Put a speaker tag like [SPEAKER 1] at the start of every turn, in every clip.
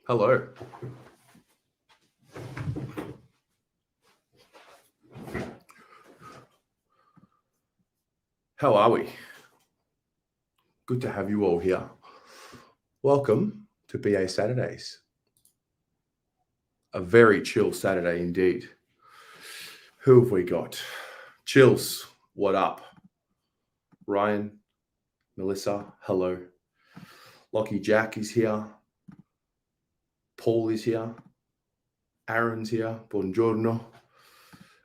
[SPEAKER 1] Hello. How are we? Good to have you all here. Welcome to BA Saturdays. A very chill Saturday indeed. Who have we got? Chills, what up? Ryan, Melissa, hello. Lockie Jack is here. Paul is here. Aaron's here. Buongiorno.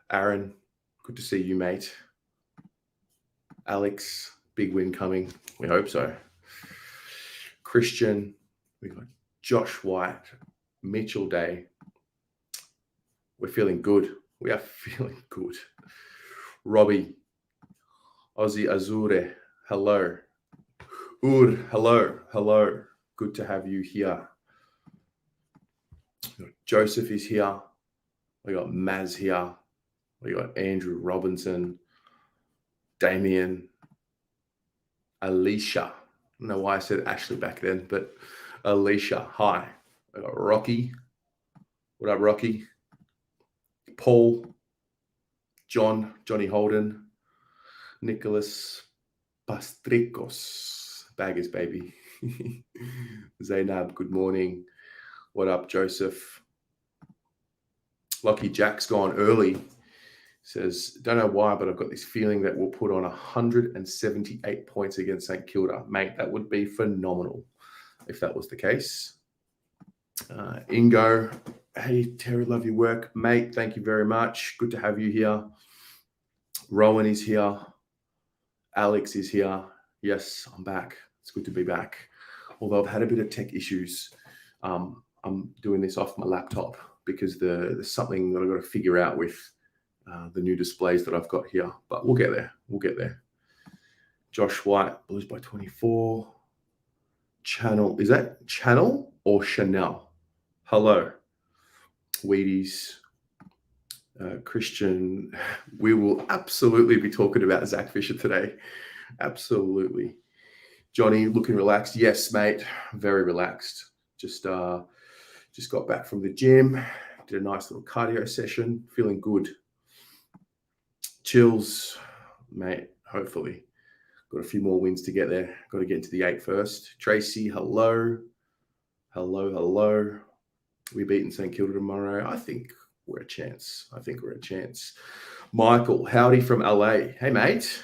[SPEAKER 1] Aaron, good to see you, mate. Alex, big win coming. We hope so. Christian, we got Josh White, Mitchell Day. We're feeling good. We are feeling good. Robbie, Aussie Azure, hello. Hello, hello. Good to have you here. Joseph is here. We got Maz here. We got Andrew Robinson, Damien, Alicia. I don't know why I said Ashley back then, but Alicia, hi. We got Rocky. What up, Rocky? Paul, Johnny Holden, Nicholas Pastricos, Baggers baby. Zainab, good morning. What up, Joseph? Lucky Jack's gone early. Says, don't know why, but I've got this feeling that we'll put on 178 points against St Kilda. Mate, that would be phenomenal if that was the case. Ingo, hey, Terry, love your work. Mate, thank you very much. Good to have you here. Rowan is here. Alex is here. Yes, I'm back. It's good to be back. Although I've had a bit of tech issues. I'm doing this off my laptop because there's something that I've got to figure out with the new displays that I've got here. But we'll get there. We'll get there. Josh White, Blues by 24. Channel. Is that Channel or Chanel? Hello. Wheaties. Christian. We will absolutely be talking about Zach Fisher today. Absolutely. Johnny, looking relaxed. Yes, mate. Very relaxed. Just got back from the gym. Did a nice little cardio session. Feeling good. Chills, mate. Hopefully. Got a few more wins to get there. Got to get into the 8 first. Tracy, hello. Hello. We beating St Kilda tomorrow. I think we're a chance. Michael, howdy from LA. Hey, mate.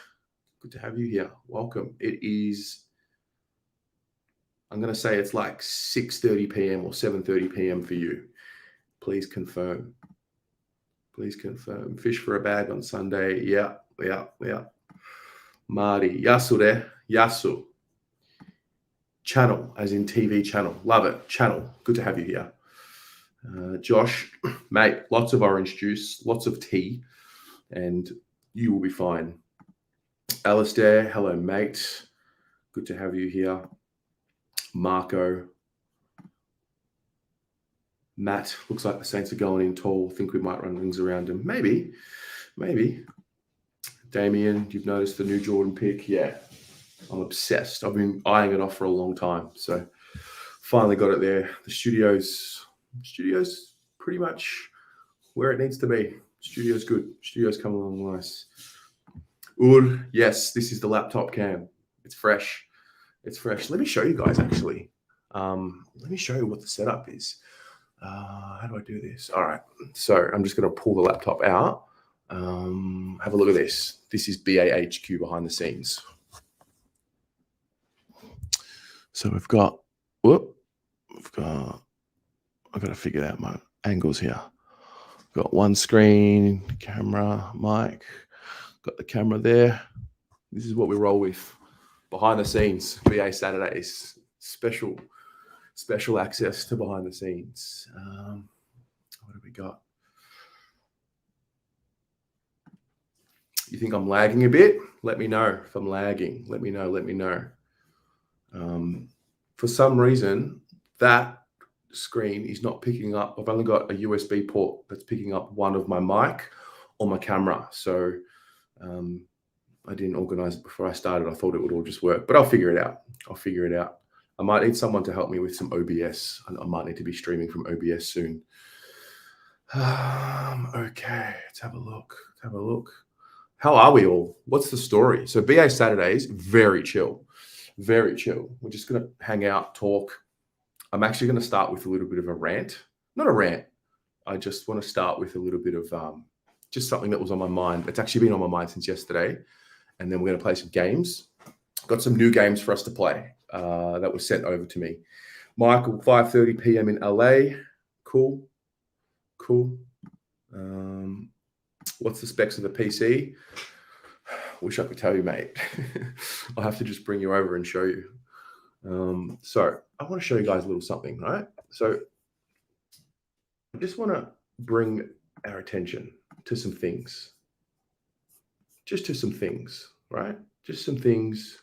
[SPEAKER 1] Good to have you here. Welcome. It is, I'm going to say it's like 6:30 p.m. or 7:30 p.m. for you. Please confirm. Fish for a bag on Sunday. Yeah. Marty, Yasu there. Yasu. Channel, as in TV channel. Love it. Channel. Good to have you here. Josh, mate, lots of orange juice, lots of tea, and you will be fine. Alistair, hello, mate. Good to have you here. Marco. Matt, looks like the Saints are going in tall. Think we might run rings around him. Maybe. Damien, you've noticed the new Jordan pick? Yeah, I'm obsessed. I've been eyeing it off for a long time. So finally got it there. The studio's pretty much where it needs to be. Studio's good. Studio's coming along nice. Yes, this is the laptop cam. It's fresh. Let me show you guys, actually. Let me show you what the setup is. How do I do this? All right. So I'm just going to pull the laptop out. Have a look at this. This is BAHQ behind the scenes. So I've got to figure out my angles here. Got one screen, camera, mic. Got the camera there. This is what we roll with. Behind the scenes, BA Saturdays. Special access to behind the scenes. What have we got? You think I'm lagging a bit? Let me know if I'm lagging. Let me know. For some reason, that screen is not picking up. I've only got a USB port that's picking up one of my mic or my camera. So I didn't organize it before I started. I thought it would all just work, but I'll figure it out. I might need someone to help me with some OBS. I might need to be streaming from OBS soon. Okay, let's have a look. How are we all? What's the story? So BA Saturdays, very chill. Very chill. We're just going to hang out, talk. I'm actually going to start with a little bit of a rant. Not a rant. I just want to start with a little bit of just something that was on my mind. It's actually been on my mind since yesterday. And then we're going to play some games. Got some new games for us to play that was sent over to me. Michael, 5:30 p.m. in LA. Cool. What's the specs of the PC? Wish I could tell you, mate. I'll have to just bring you over and show you. So I want to show you guys a little something, right? So I just want to bring our attention to some things. Just to some things, right? Just some things.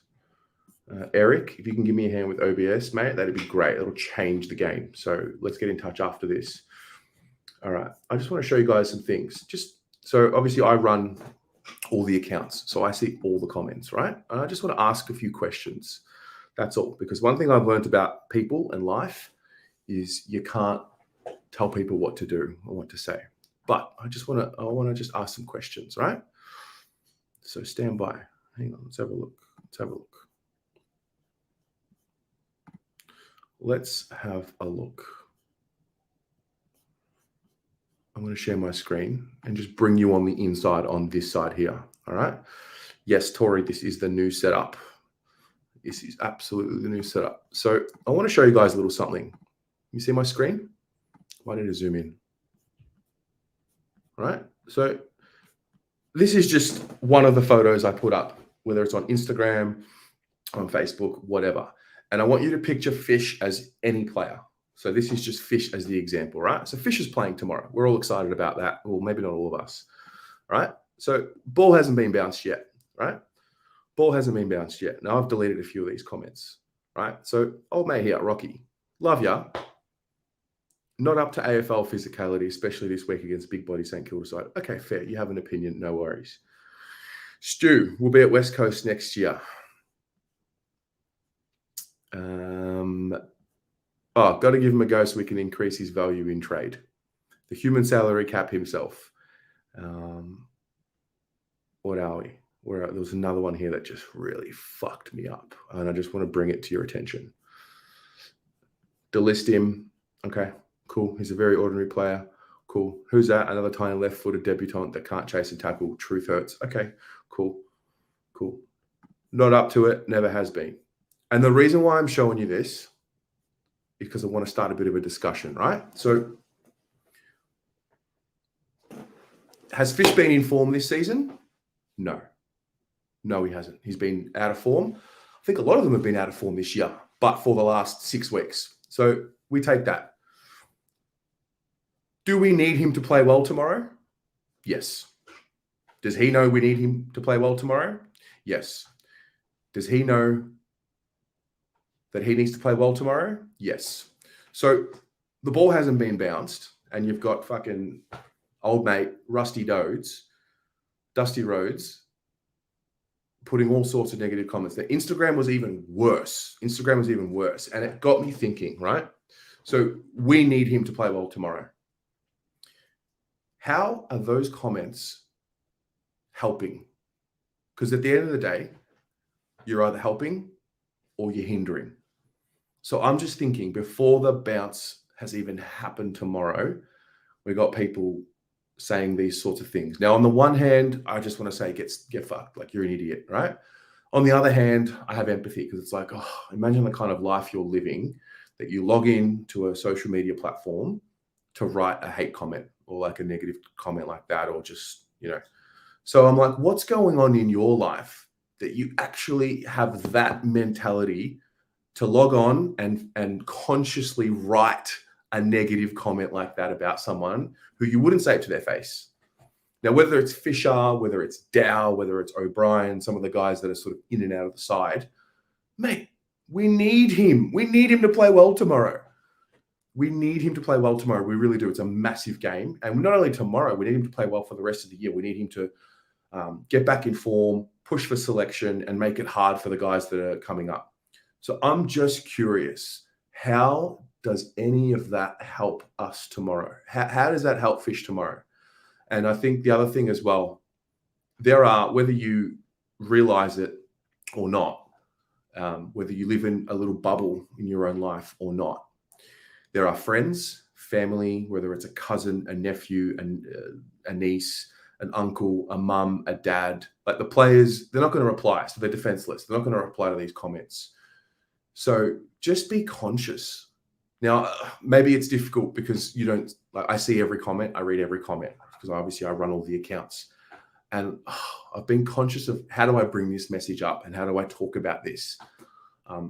[SPEAKER 1] Eric, if you can give me a hand with OBS, mate, that'd be great. It'll change the game. So let's get in touch after this. All right. I just want to show you guys some things. So obviously I run all the accounts. So I see all the comments, right? And I just want to ask a few questions. That's all. Because one thing I've learned about people and life is you can't tell people what to do or what to say. But I want to just ask some questions, right? So stand by. Hang on. Let's have a look. Let's have a look. I'm going to share my screen and just bring you on the inside on this side here. All right. Yes, Tori, this is the new setup. This is absolutely the new setup. So I want to show you guys a little something. You see my screen? Why don't you zoom in? All right. So this is just one of the photos I put up, whether it's on Instagram, on Facebook, whatever. And I want you to picture Fish as any player. So this is just Fish as the example, right? So Fish is playing tomorrow. We're all excited about that. Well, maybe not all of us, right? So ball hasn't been bounced yet, right? Ball hasn't been bounced yet. Now I've deleted a few of these comments, right? So old mate here, Rocky, love ya. Not up to AFL physicality, especially this week against Big Body St Kilda side. Okay, fair. You have an opinion. No worries. Stu, we'll be at West Coast next year. Got to give him a go so we can increase his value in trade. The human salary cap himself. What are we? There was another one here that just really fucked me up. And I just want to bring it to your attention. Delist him. Okay, cool. He's a very ordinary player. Cool. Who's that? Another tiny left-footed debutant that can't chase and tackle. Truth hurts. Okay, cool. Not up to it. Never has been. And the reason why I'm showing you this is because I want to start a bit of a discussion, right? So has Fish been in form this season? No, he hasn't. He's been out of form. I think a lot of them have been out of form this year, but for the last 6 weeks. So we take that. Do we need him to play well tomorrow? Yes. Does he know we need him to play well tomorrow? Yes. Does he know that he needs to play well tomorrow? Yes. So the ball hasn't been bounced and you've got fucking old mate, Dusty Rhodes, putting all sorts of negative comments there. Instagram was even worse. And it got me thinking, right? So we need him to play well tomorrow. How are those comments helping? Because at the end of the day, you're either helping or you're hindering. So I'm just thinking, before the bounce has even happened tomorrow, we got people saying these sorts of things. Now, on the one hand, I just want to say, get fucked, like you're an idiot, right? On the other hand, I have empathy because it's like, imagine the kind of life you're living that you log in to a social media platform to write a hate comment or like a negative comment like that, or just, So I'm like, what's going on in your life that you actually have that mentality to log on and consciously write a negative comment like that about someone who you wouldn't say it to their face? Now, whether it's Fisher, whether it's Dow, whether it's O'Brien, some of the guys that are sort of in and out of the side, mate, we need him. We need him to play well tomorrow. We really do. It's a massive game. And not only tomorrow, we need him to play well for the rest of the year. We need him to get back in form, push for selection, and make it hard for the guys that are coming up. So I'm just curious, how does any of that help us tomorrow? How does that help Fish tomorrow? And I think the other thing as well, there are, whether you realize it or not, whether you live in a little bubble in your own life or not, there are friends, family, whether it's a cousin, a nephew, a niece, an uncle, a mum, a dad. Like the players, they're not going to reply. So they're defenseless. They're not going to reply to these comments. So just be conscious. Now, maybe it's difficult because you don't, like, I see every comment. I read every comment because obviously I run all the accounts. And I've been conscious of how do I bring this message up and how do I talk about this?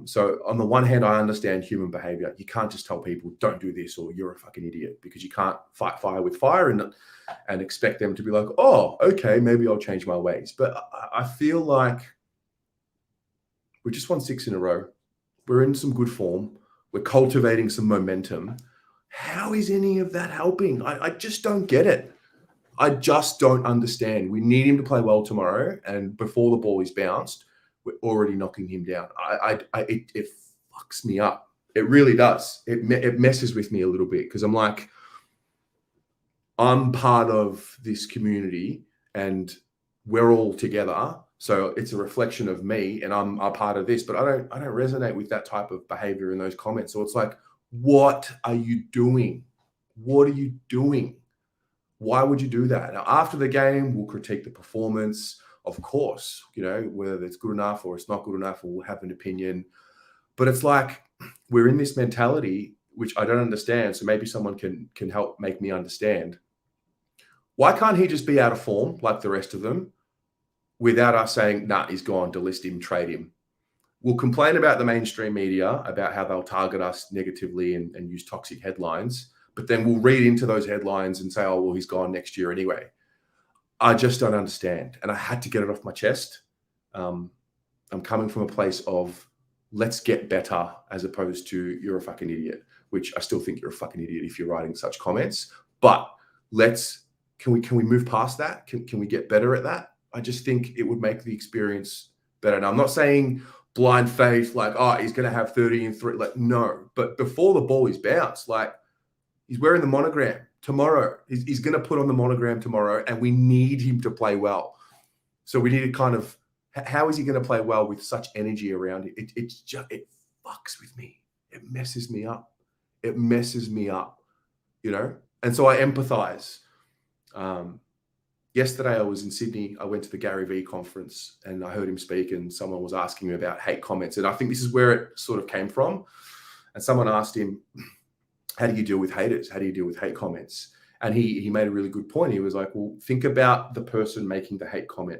[SPEAKER 1] So on the one hand, I understand human behavior. You can't just tell people don't do this or you're a fucking idiot, because you can't fight fire with fire and expect them to be like, oh, okay, maybe I'll change my ways. But I feel like we just won 6 in a row. We're in some good form. We're cultivating some momentum. How is any of that helping? I just don't get it. I just don't understand. We need him to play well tomorrow, and before the ball is bounced, we're already knocking him down. It fucks me up. It really does. It messes with me a little bit because I'm like, I'm part of this community and we're all together. So it's a reflection of me and I'm a part of this, but I don't resonate with that type of behavior in those comments. So it's like, what are you doing? What are you doing? Why would you do that? Now, after the game, we'll critique the performance, of course, whether it's good enough or it's not good enough, or we'll have an opinion. But it's like we're in this mentality, which I don't understand. So maybe someone can help make me understand. Why can't he just be out of form like the rest of them without us saying, nah, he's gone, delist him, trade him? We'll complain about the mainstream media, about how they'll target us negatively and use toxic headlines. But then we'll read into those headlines and say, oh, well, he's gone next year anyway. I just don't understand. And I had to get it off my chest. I'm coming from a place of let's get better as opposed to you're a fucking idiot, which I still think you're a fucking idiot if you're writing such comments. But can we move past that? Can we get better at that? I just think it would make the experience better. Now, I'm not saying blind faith, like, oh, he's going to have 30 and 3. Like, no. But before the ball is bounced, like, he's wearing the monogram tomorrow. He's going to put on the monogram tomorrow, and we need him to play well. So we need to kind of, how is he going to play well with such energy around it? It fucks with me. It messes me up. It messes me up, And so I empathize. Yesterday I was in Sydney. I went to the Gary Vee conference and I heard him speak, and someone was asking me about hate comments. And I think this is where it sort of came from. And someone asked him, how do you deal with haters? How do you deal with hate comments? And he made a really good point. He was like, well, think about the person making the hate comment.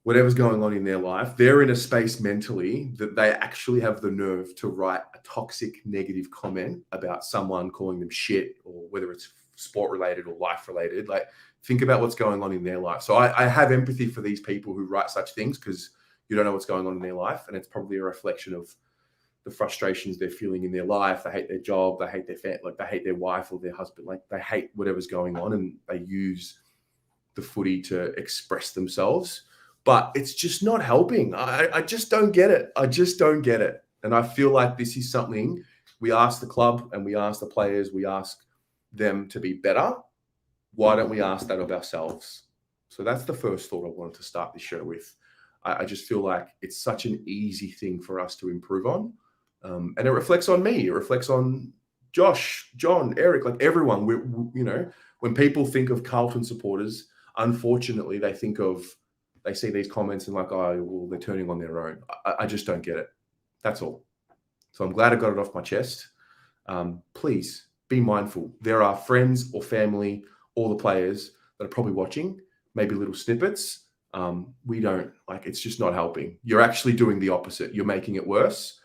[SPEAKER 1] Whatever's going on in their life, they're in a space mentally that they actually have the nerve to write a toxic, negative comment about someone, calling them shit, or whether it's sport related or life related. Like, think about what's going on in their life. So I have empathy for these people who write such things, because you don't know what's going on in their life. And it's probably a reflection of the frustrations they're feeling in their life. They hate their job. They hate their family. Like, they hate their wife or their husband. Like, they hate whatever's going on, and they use the footy to express themselves. But it's just not helping. I just don't get it. I just don't get it. And I feel like this is something we ask the club and we ask the players, we ask them to be better. Why don't we ask that of ourselves? So that's the first thought I wanted to start this show with. I just feel like it's such an easy thing for us to improve on. And it reflects on me. It reflects on Josh, John, Eric, like everyone. When people think of Carlton supporters, unfortunately, they see these comments and like, oh, well, they're turning on their own. I just don't get it. That's all. So I'm glad I got it off my chest. Please be mindful. There are friends or family, or the players that are probably watching, maybe little snippets. We don't, like, it's just not helping. You're actually doing the opposite. You're making it worse.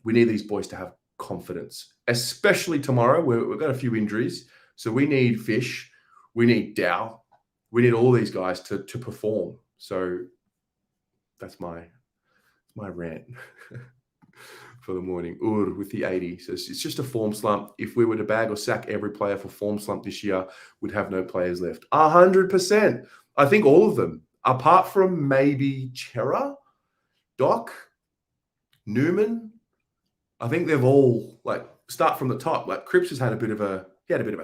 [SPEAKER 1] We need these boys to have confidence, especially tomorrow. We've got a few injuries. So we need Fish. We need Dow. We need all these guys to perform. So that's my rant for the morning. With the 80. So it's just a form slump. If we were to bag or sack every player for form slump this year, we'd have no players left. 100%. I think all of them, apart from maybe Chera, Doc. Newman, I think they've all, like, start from the top. Like, Cripps has had a bit of a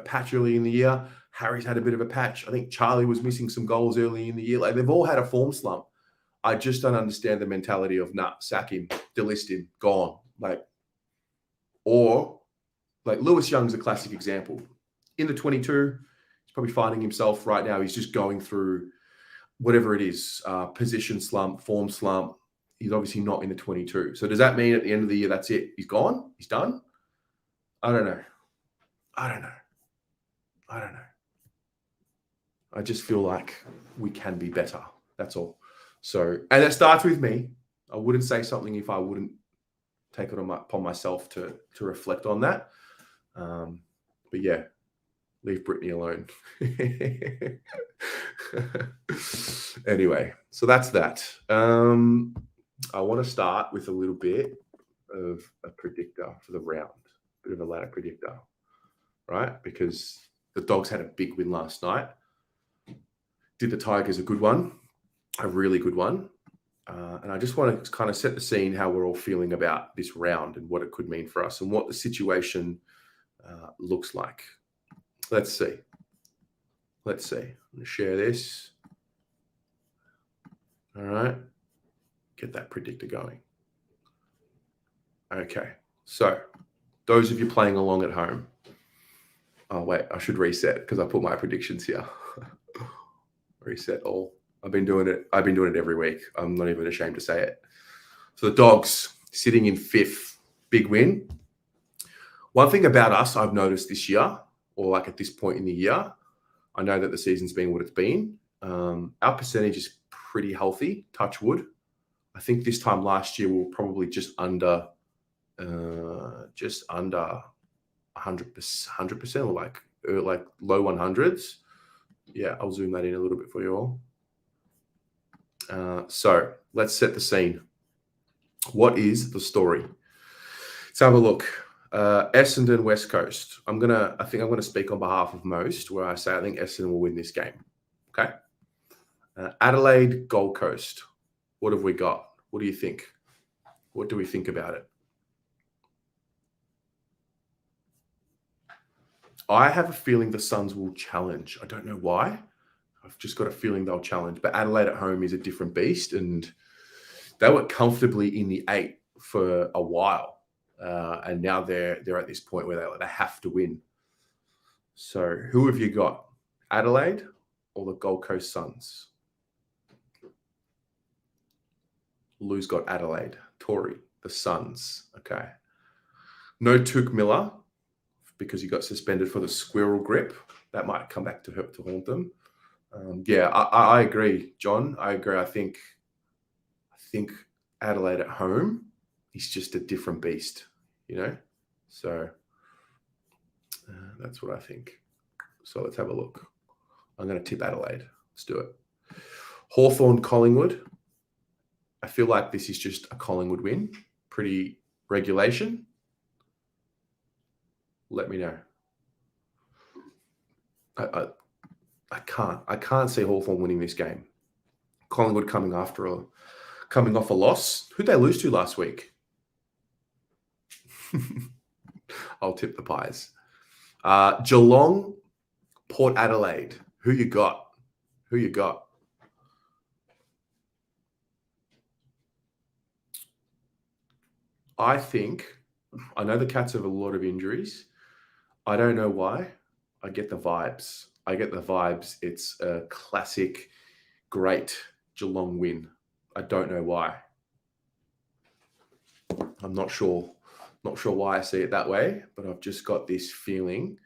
[SPEAKER 1] patch early in the year. Harry's had a bit of a patch. I think Charlie was missing some goals early in the year. Like, they've all had a form slump. I just don't understand the mentality of, nah, sack him, delist him, gone. Or Lewis Young's a classic example. In the 22, he's probably finding himself right now. He's just going through whatever it is, position slump, form slump. He's obviously not in the 22. So does that mean at the end of the year, that's it? He's gone? He's done? I don't know. I just feel like we can be better. That's all. So, and it starts with me. I wouldn't say something if I wouldn't take it upon myself to reflect on that. But yeah, leave Brittany alone. Anyway, so that's that. I want to start with a little bit of a predictor for the round, bit of a ladder predictor, right? Because the Dogs had a big win last night. Did the Tigers a good one, a really good one. And I just want to kind of set the scene how we're all feeling about this round and what it could mean for us and what the situation looks like. Let's see. I'm going to share this. All right. Get that predictor going. Okay. So those of you playing along at home. Oh, wait. I should reset because I put my predictions here. Reset all. I've been doing it every week. I'm not even ashamed to say it. So the Dogs sitting in 5th, big win. One thing about us I've noticed this year, or like at this point in the year, I know that the season's been what it's been. Our percentage is pretty healthy, touch wood. I think this time last year we were probably just under 100%, or like low 100s. Yeah, I'll zoom that in a little bit for you all. So let's set the scene. What is the story? Let's have a look. Essendon, West Coast. I think I'm gonna speak on behalf of most, where I say I think Essendon will win this game. Okay. Adelaide, Gold Coast. What have we got? What do you think? What do we think about it? I have a feeling the Suns will challenge. I don't know why. I've just got a feeling they'll challenge. But Adelaide at home is a different beast, and they were comfortably in the 8 for a while, and now they're at this point where they have to win. So who have you got? Adelaide or the Gold Coast Suns? Lou's got Adelaide. Tory, the Suns. Okay. No Took Miller because he got suspended for the squirrel grip. That might come back to haunt them. Yeah, I agree, John. I agree. I think Adelaide at home is just a different beast, you know? So that's what I think. So let's have a look. I'm going to tip Adelaide. Let's do it. Hawthorn, Collingwood. I feel like this is just a Collingwood win. Pretty regulation. Let me know. I can't see Hawthorn winning this game. Collingwood coming off a loss. Who'd they lose to last week? I'll tip the Pies. Geelong, Port Adelaide. Who you got? I know the Cats have a lot of injuries. I don't know why. I get the vibes. It's a classic, great Geelong win. I don't know why. I'm not sure why I see it that way, but I've just got this feeling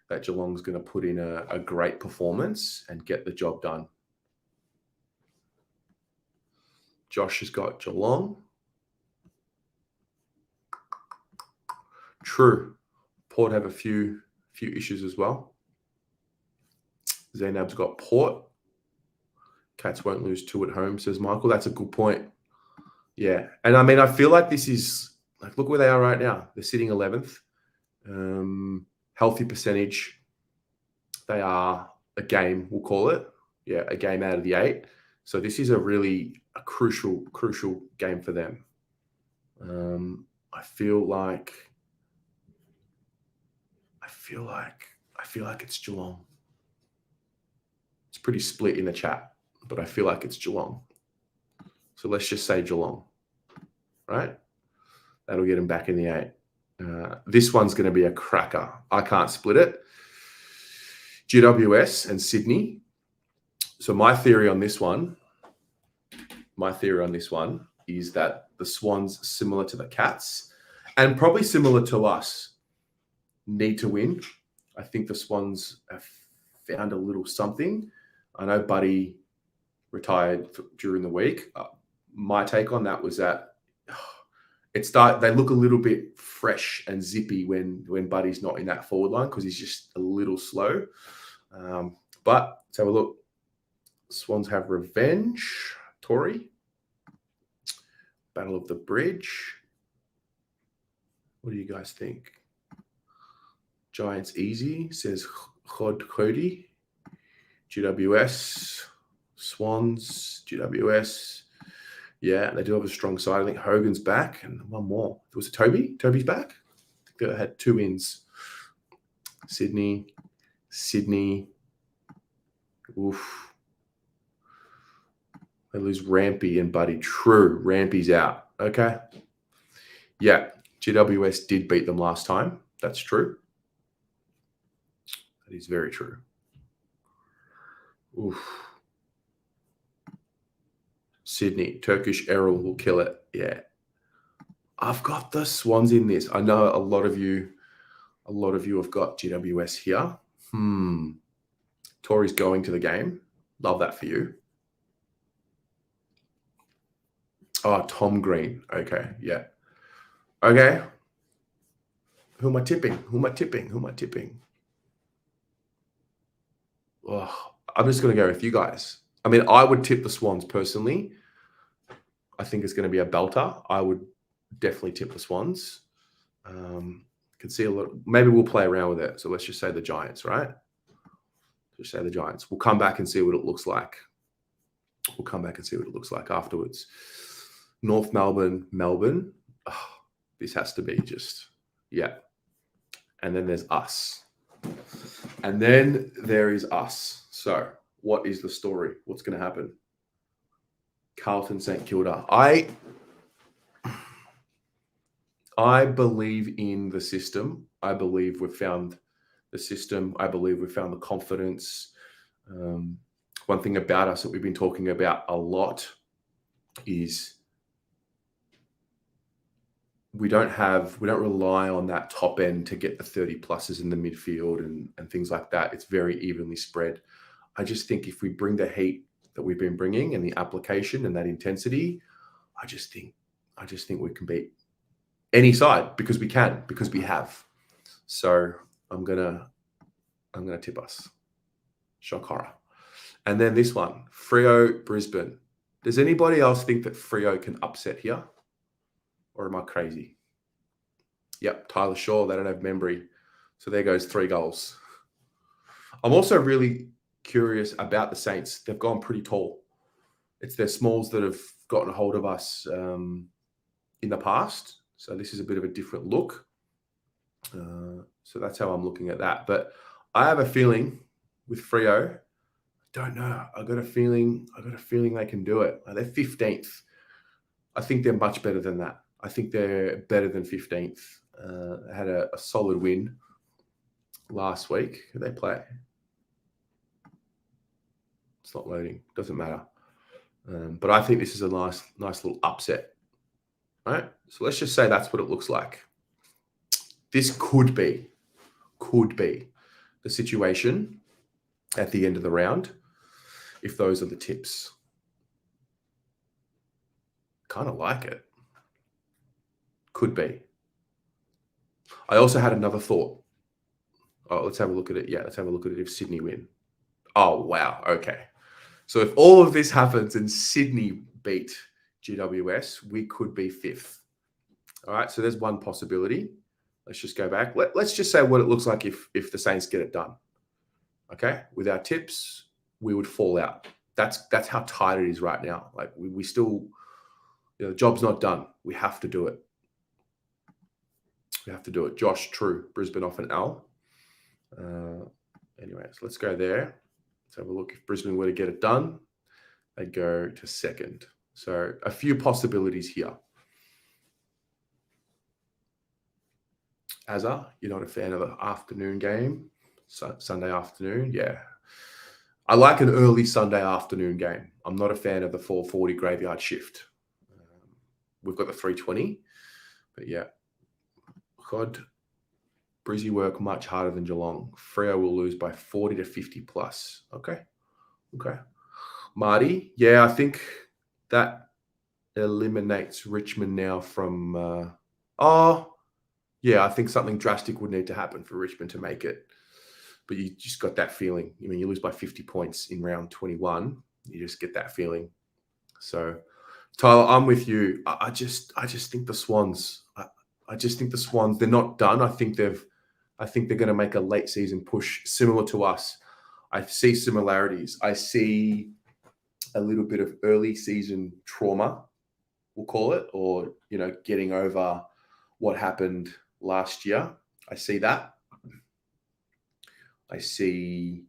[SPEAKER 1] that Geelong's going to put in a great performance and get the job done. Josh has got Geelong. True. Port have a few issues as well. Zainab's got Port. Cats won't lose 2 at home, says Michael. That's a good point. Yeah. And I mean, I feel like this is, like, look where they are right now. They're sitting 11th. Healthy percentage. They are a game, we'll call it. Yeah, a game out of the 8. So this is a crucial game for them. I feel like it's Geelong. It's pretty split in the chat, but I feel like it's Geelong. So let's just say Geelong, right? That'll get him back in the 8. This one's going to be a cracker. I can't split it. GWS and Sydney. So my theory on this one is that the Swans, similar to the Cats, and probably similar to us, need to win. I think the Swans have found a little something. I know Buddy retired during the week. My take on that was that they look a little bit fresh and zippy when Buddy's not in that forward line because he's just a little slow. But let's have a look. Swans have revenge. Tory. Battle of the Bridge. What do you guys think? Giants easy, says Khod Khodi. GWS. Swans. GWS. Yeah, they do have a strong side. I think Hogan's back and one more. Was it Toby? Toby's back? I think they had 2 wins. Sydney. Oof. They lose Rampy and Buddy. True. Rampy's out. Okay. Yeah. GWS did beat them last time. That's true. That is very true. Oof. Sydney. Turkish Errol will kill it. Yeah. I've got the Swans in this. I know a lot of you have got GWS here. Tory's going to the game. Love that for you. Oh, Tom Green. Okay, yeah. Okay. Who am I tipping? Oh, I'm just going to go with you guys. I mean, I would tip the Swans personally. I think it's going to be a belter. I would definitely tip the Swans. Can see a lot. Maybe we'll play around with it. So let's just say the Giants, right? Just say the Giants. We'll come back and see what it looks like. Afterwards. North Melbourne. Oh, this has to be just, yeah. And then there's us. And then there is us. So what is the story? What's going to happen? Carlton, St Kilda. I believe in the system. I believe we've found the system. I believe we've found the confidence. One thing about us that we've been talking about a lot is we don't rely on that top end to get the 30 pluses in the midfield and things like that. It's very evenly spread. I just think if we bring the heat that we've been bringing and the application and that intensity, I just think we can beat any side because we have. So I'm gonna tip us. Shock horror. And then this one, Freo, Brisbane. Does anybody else think that Freo can upset here? Or am I crazy? Yep, Tyler Shaw, they don't have Membry. So there goes 3 goals. I'm also really curious about the Saints. They've gone pretty tall. It's their smalls that have gotten a hold of us in the past. So this is a bit of a different look. So that's how I'm looking at that. But I have a feeling with Freo, don't know. I got a feeling they can do it. They're 15th. I think they're much better than that. I think they're better than 15th. Had a solid win last week. Who they play? It's not loading. Doesn't matter. But I think this is a nice little upset. All right? So let's just say that's what it looks like. This could be the situation at the end of the round if those are the tips. Kind of like it. Could be. I also had another thought. Oh, let's have a look at it. Yeah, let's have a look at it if Sydney win. Oh, wow. Okay. So if all of this happens and Sydney beat GWS, we could be 5th. All right. So there's one possibility. Let's just go back. Let's just say what it looks like if the Saints get it done. Okay. With our tips, we would fall out. That's how tight it is right now. Like we still, the job's not done. We have to do it. We have to do it. Josh, true. Brisbane off an L. Anyways, let's go there. Let's have a look. If Brisbane were to get it done, they'd go to second. So a few possibilities here. Azza, you're not a fan of the afternoon game? Sunday afternoon? Yeah. I like an early Sunday afternoon game. I'm not a fan of the 4:40 graveyard shift. We've got the 3:20. But yeah. God, Brizzy work much harder than Geelong. Freo will lose by 40 to 50 plus. Okay. Marty, yeah, I think that eliminates Richmond now from... yeah, I think something drastic would need to happen for Richmond to make it. But you just got that feeling. I mean, you lose by 50 points in round 21. You just get that feeling. So, Tyler, I'm with you. I just think the Swans... I just think the Swans, they're not done. I think they're going to make a late season push similar to us. I see similarities. I see a little bit of early season trauma, we'll call it, or, getting over what happened last year. I see that. I see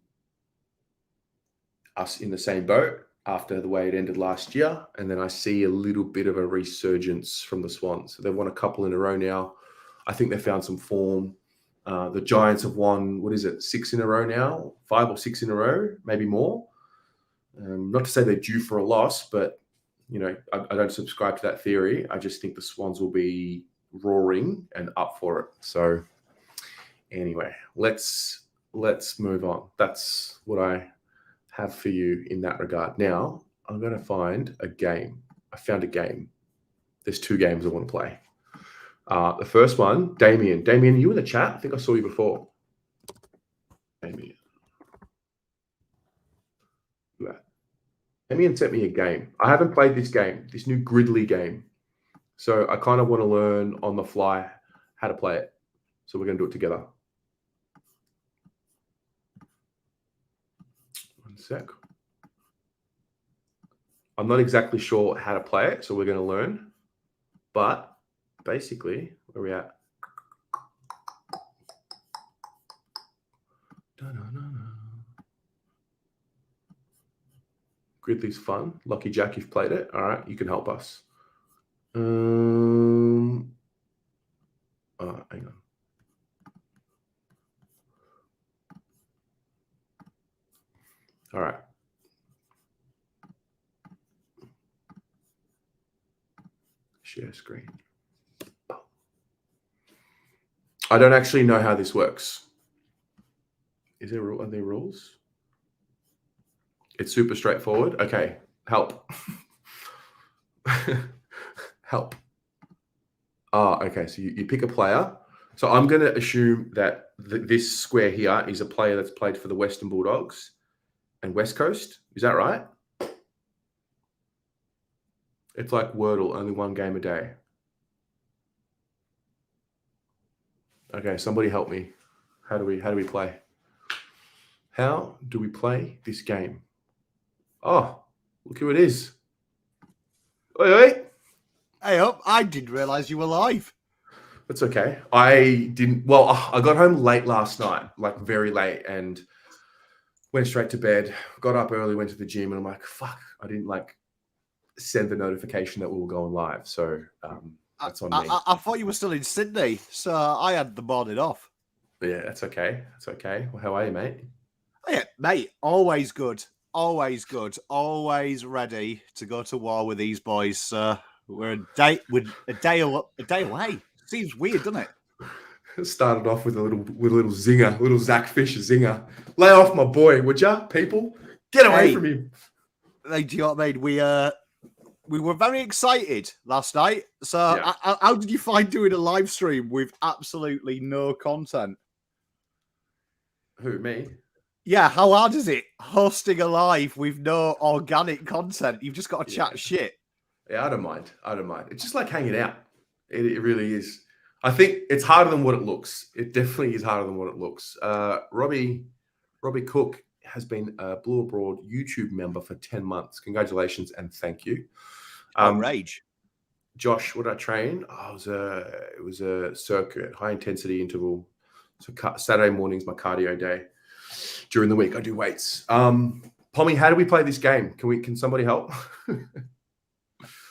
[SPEAKER 1] us in the same boat after the way it ended last year. And then I see a little bit of a resurgence from the Swans. So they've won a couple in a row now. I think they found some form. The Giants have won, 6 in a row now? 5 or 6 in a row, maybe more. Not to say they're due for a loss, but, I don't subscribe to that theory. I just think the Swans will be roaring and up for it. So anyway, let's move on. That's what I have for you in that regard. Now, I'm going to find a game. I found a game. There's 2 games I want to play. The first one, Damien. Damien, you in the chat? I think I saw you before. Damien. Damien sent me a game. I haven't played this game, this new Gridley game. So I kind of want to learn on the fly how to play it. So we're going to do it together. One sec. I'm not exactly sure how to play it, so we're going to learn. But basically, where are we at? Gridley's fun. Lucky Jack, you've played it. All right, you can help us. Hang on. All right. Share screen. I don't actually know how this works. Are there rules? It's super straightforward. Okay, help. Help. Okay, so you pick a player. So I'm going to assume that this square here is a player that's played for the Western Bulldogs and West Coast. Is that right? It's like Wordle, only 1 game a day. Okay, somebody help me. How do we play? How do we play this game? Oh, look who it is. Oi.
[SPEAKER 2] Hey up, I didn't realise you were live.
[SPEAKER 1] That's okay. I got home late last night, like very late, and went straight to bed, got up early, went to the gym, and I'm like, fuck, I didn't send the notification that we were going live. So that's on me.
[SPEAKER 2] I thought you were still in Sydney, so I had the morning off.
[SPEAKER 1] Yeah, that's okay. That's okay. Well, how are you, mate?
[SPEAKER 2] Oh, yeah, mate, always good. Always good. Always ready to go to war with these boys. We're a day away. Seems weird, doesn't it?
[SPEAKER 1] Started off with a little zinger, little Zach Fisher zinger. Lay off my boy, would ya, people? Get away from him.
[SPEAKER 2] Like, do you know what I mean? We were very excited last night. So yeah. How did you find doing a live stream with absolutely no content?
[SPEAKER 1] Who, me?
[SPEAKER 2] Yeah, how hard is it hosting a live with no organic content? You've just got to chat shit.
[SPEAKER 1] Yeah, I don't mind. It's just like hanging out. It really is. I think it's harder than what it looks. It definitely is harder than what it looks. Robbie Cook has been a Blue Abroad YouTube member for 10 months. Congratulations and thank you.
[SPEAKER 2] Outrage.
[SPEAKER 1] Josh, what did I train? Oh, it was a circuit, high intensity interval. So Saturday morning's my cardio day. During the week, I do weights. Pommy, how do we play this game? Can somebody help?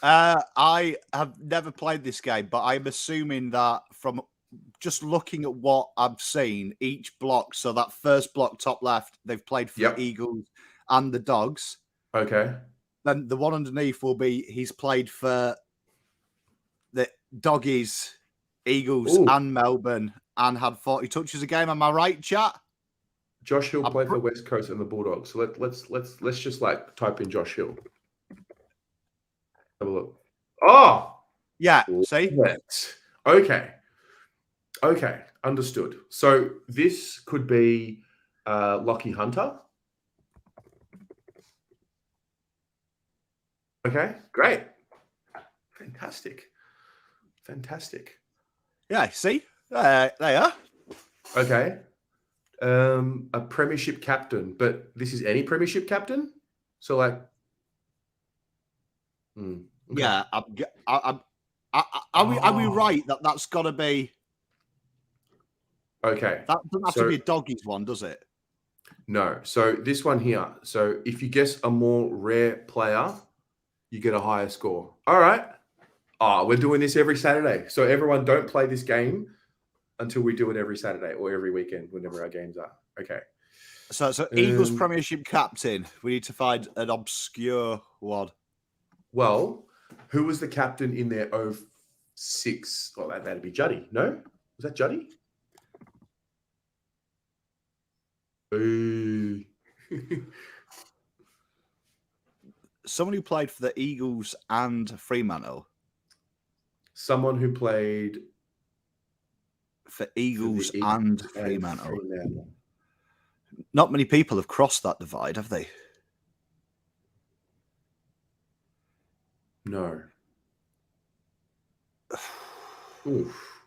[SPEAKER 2] I have never played this game, but I'm assuming that from just looking at what I've seen, each block, so that first block top left, they've played for the Eagles and the Dogs.
[SPEAKER 1] Okay.
[SPEAKER 2] Then the one underneath will be he's played for the Doggies, Eagles, and Melbourne, and had 40 touches a game. Am I right, chat?
[SPEAKER 1] Josh Hill played for West Coast and the Bulldogs. So let's just like type in Josh Hill. Have a look. Oh,
[SPEAKER 2] yeah. See,
[SPEAKER 1] okay, understood. So this could be Lockie Hunter. Okay, great, fantastic.
[SPEAKER 2] Yeah, see, there you are.
[SPEAKER 1] Okay, a premiership captain, but this is any premiership captain. So like,
[SPEAKER 2] okay. Yeah, are we right that that's got to be?
[SPEAKER 1] Okay,
[SPEAKER 2] that doesn't have to be a Doggies one, does it?
[SPEAKER 1] No. So this one here. So if you guess a more rare player, you get a higher score. All right. We're doing this every Saturday. So everyone don't play this game until we do it every Saturday or every weekend, whenever our games are. Okay.
[SPEAKER 2] So Eagles Premiership captain. We need to find an obscure one.
[SPEAKER 1] Well, who was the captain in their 06? Well, that'd be Juddy. No? Was that Juddy? Ooh.
[SPEAKER 2] Someone who played for the Eagles and Fremantle.
[SPEAKER 1] Someone who played
[SPEAKER 2] for Eagles and Fremantle. Not many people have crossed that divide, have they?
[SPEAKER 1] No. Oof.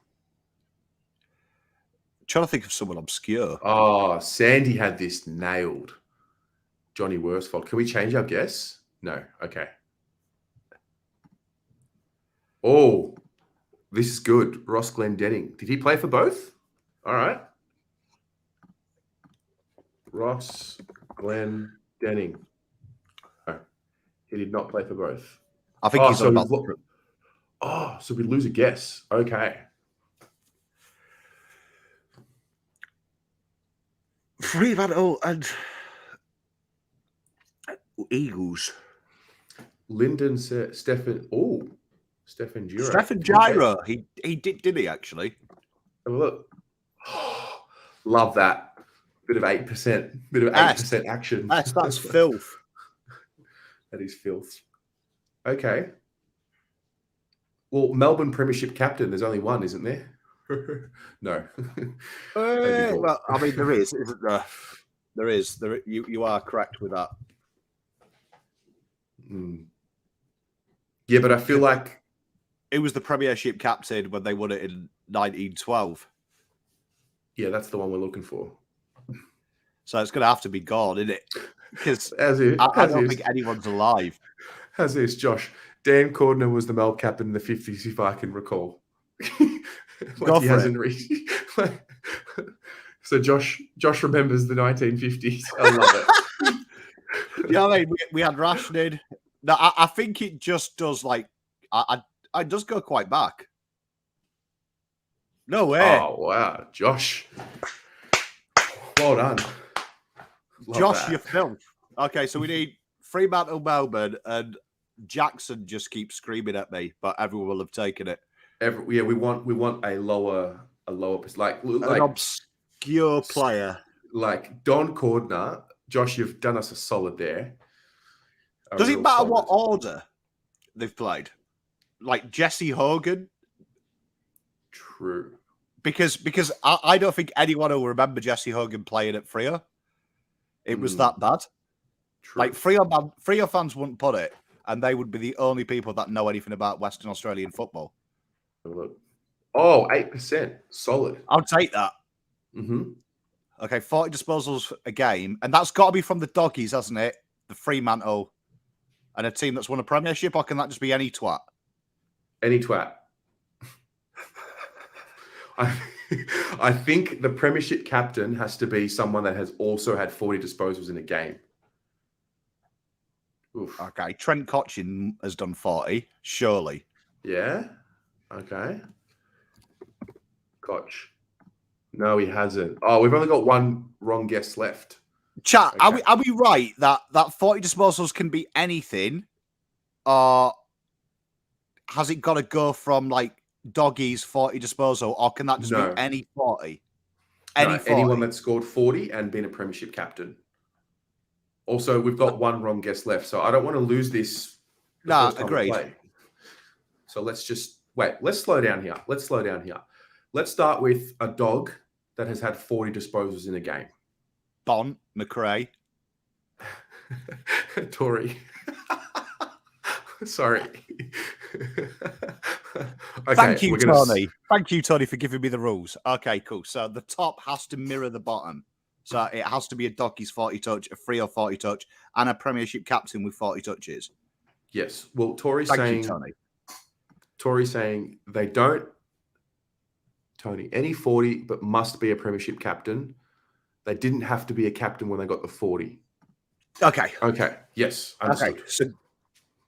[SPEAKER 2] Trying to think of someone obscure.
[SPEAKER 1] Oh, Sandy had this nailed. Johnny Worsfold. Can we change our guess? No. Okay. Oh, this is good. Ross Glendenning. Did he play for both? All right. Ross Glendenning. No, he did not play for both.
[SPEAKER 2] I think he's on about.
[SPEAKER 1] So we lose a guess. Okay.
[SPEAKER 2] Fremantle and Eagles.
[SPEAKER 1] Lyndon Stefan. Oh, Stefan Giro.
[SPEAKER 2] Stefan Giro. He did, didn't he, actually?
[SPEAKER 1] Have a look. Love that. Bit of 8%. Bit of 8% action.
[SPEAKER 2] That's filth.
[SPEAKER 1] That is filth. Okay. Well, Melbourne Premiership captain, there's only one, isn't there? No.
[SPEAKER 2] Well, I mean, there is, isn't there? There is. You are correct with that.
[SPEAKER 1] Yeah, but I feel like
[SPEAKER 2] it was the Premiership captain when they won it in 1912.
[SPEAKER 1] Yeah, that's the one we're looking for.
[SPEAKER 2] So it's going to have to be gone, isn't it? Because I don't think anyone's alive.
[SPEAKER 1] How's this, Josh? Dan Cordner was the Mel captain in the 50s, if I can recall.
[SPEAKER 2] Go for
[SPEAKER 1] it. So Josh remembers the 1950s. I love it.
[SPEAKER 2] You know what I mean? We had rationing. No, I think it just does like I just go quite back. No way.
[SPEAKER 1] Oh wow, Josh. Well done. Love
[SPEAKER 2] Josh,
[SPEAKER 1] that.
[SPEAKER 2] you're filth. Okay, so we need Fremantle, Melbourne, and Jackson just keeps screaming at me, but everyone will have taken it.
[SPEAKER 1] We want a lower like
[SPEAKER 2] an obscure player.
[SPEAKER 1] Like Don Cordner. Josh, you've done us a solid there.
[SPEAKER 2] Does it matter what order they've played? Like Jesse Hogan?
[SPEAKER 1] True.
[SPEAKER 2] Because I don't think anyone will remember Jesse Hogan playing at Freo. It was that bad.
[SPEAKER 1] True.
[SPEAKER 2] Like Freo fans wouldn't put it, and they would be the only people that know anything about Western Australian football.
[SPEAKER 1] Look. Oh, 8%. Solid.
[SPEAKER 2] I'll take that.
[SPEAKER 1] Mm-hmm.
[SPEAKER 2] Okay, 40 disposals a game. And that's got to be from the Doggies, hasn't it? The Fremantle and a team that's won a premiership, or can that just be any twat?
[SPEAKER 1] Any twat. I think the premiership captain has to be someone that has also had 40 disposals in a game. Oof.
[SPEAKER 2] Okay, Trent Cotchin has done 40, surely.
[SPEAKER 1] Yeah? Okay. Koch. No, he hasn't. Oh, we've only got one wrong guess left.
[SPEAKER 2] Chat,
[SPEAKER 1] Okay.
[SPEAKER 2] are we right that 40 disposals can be anything, or has it got to go from like Doggy's 40 disposal, or can that just
[SPEAKER 1] No.
[SPEAKER 2] be any 40?
[SPEAKER 1] No, anyone that's scored 40 and been a premiership captain. Also, we've got one wrong guess left, so I don't want to lose this the first time we play. So let's just wait. Let's slow down here. Let's start with a dog that has had 40 disposals in a game.
[SPEAKER 2] Bon McRae.
[SPEAKER 1] Tory. Sorry. Okay,
[SPEAKER 2] Thank you, Tony. Thank you, Tony, for giving me the rules. Okay, cool. So the top has to mirror the bottom. So it has to be a Dockie's 40 touch, a Freo 40 touch, and a Premiership captain with 40 touches.
[SPEAKER 1] Yes. Well, Tory's saying they don't, Tony, any 40, but must be a premiership captain. They didn't have to be a captain when they got the 40.
[SPEAKER 2] Okay.
[SPEAKER 1] Yes. Understood.
[SPEAKER 2] Okay. So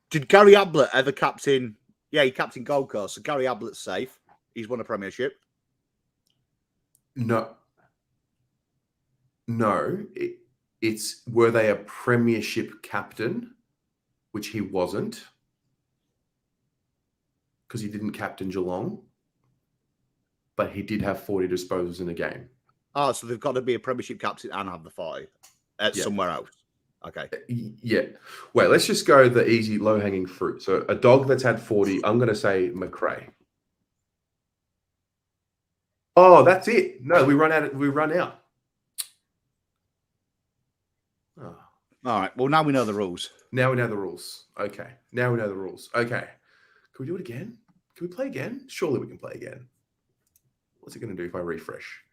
[SPEAKER 2] did Gary Ablett ever captain? Yeah, he captained Gold Coast. So Gary Ablett's safe. He's won a premiership.
[SPEAKER 1] No. It's were they a premiership captain, which he wasn't, because he didn't captain Geelong, but he did have 40 disposals in a game.
[SPEAKER 2] Oh, so they've got to be a premiership captain and have the 40 somewhere else. Okay.
[SPEAKER 1] Yeah. Wait, let's just go the easy, low-hanging fruit. So a dog that's had 40, I'm going to say McRae. Oh, that's it. No, we run out. Oh.
[SPEAKER 2] All right. Well, now we know the rules.
[SPEAKER 1] Okay. Can we do it again? Can we play again? Surely we can play again. What's it going to do if I refresh?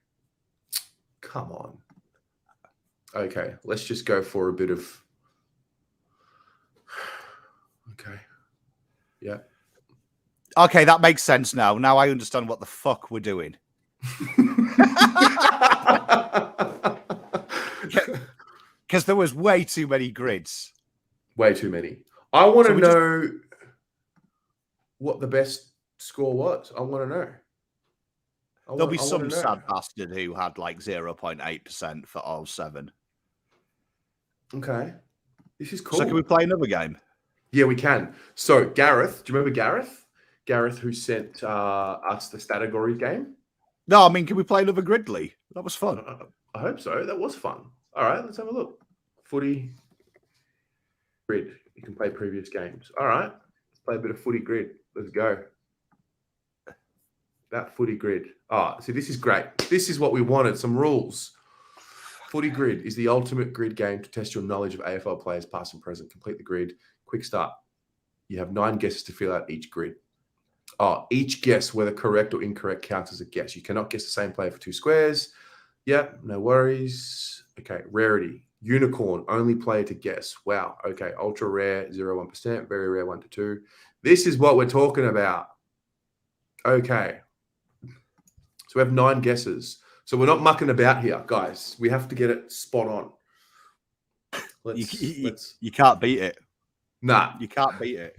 [SPEAKER 1] Come on. Okay. Let's just go for a bit of... Okay. Yeah.
[SPEAKER 2] Okay, that makes sense now. Now I understand what the fuck we're doing. Because there was way too many grids.
[SPEAKER 1] Way too many. I want to know what the best score was. I want to know.
[SPEAKER 2] There'll be some sad bastard who had like 0.8% for 07.
[SPEAKER 1] Okay. This is cool.
[SPEAKER 2] So can we play another game?
[SPEAKER 1] Yeah, we can. So Gareth, do you remember Gareth? Gareth who sent us the Stategories game?
[SPEAKER 2] No, I mean, can we play another Gridley? That was fun.
[SPEAKER 1] I hope so. That was fun. All right, let's have a look. Footy Grid. You can play previous games. All right. Let's play a bit of Footy Grid. Let's go. That Footy Grid. Oh, see, this is great. This is what we wanted. Some rules. Footy Grid is the ultimate grid game to test your knowledge of AFL players past and present. Complete the grid. Quick start. You have 9 guesses to fill out each grid. Oh, each guess, whether correct or incorrect, counts as a guess. You cannot guess the same player for 2 squares. Yeah, no worries. Okay, rarity. Unicorn, only player to guess. Wow. Okay, ultra rare, 0.1%. Very rare, 1 to 2. This is what we're talking about. Okay. So we have 9 guesses. So we're not mucking about here, guys. We have to get it spot on.
[SPEAKER 2] You can't beat it.
[SPEAKER 1] Nah.
[SPEAKER 2] You can't beat it.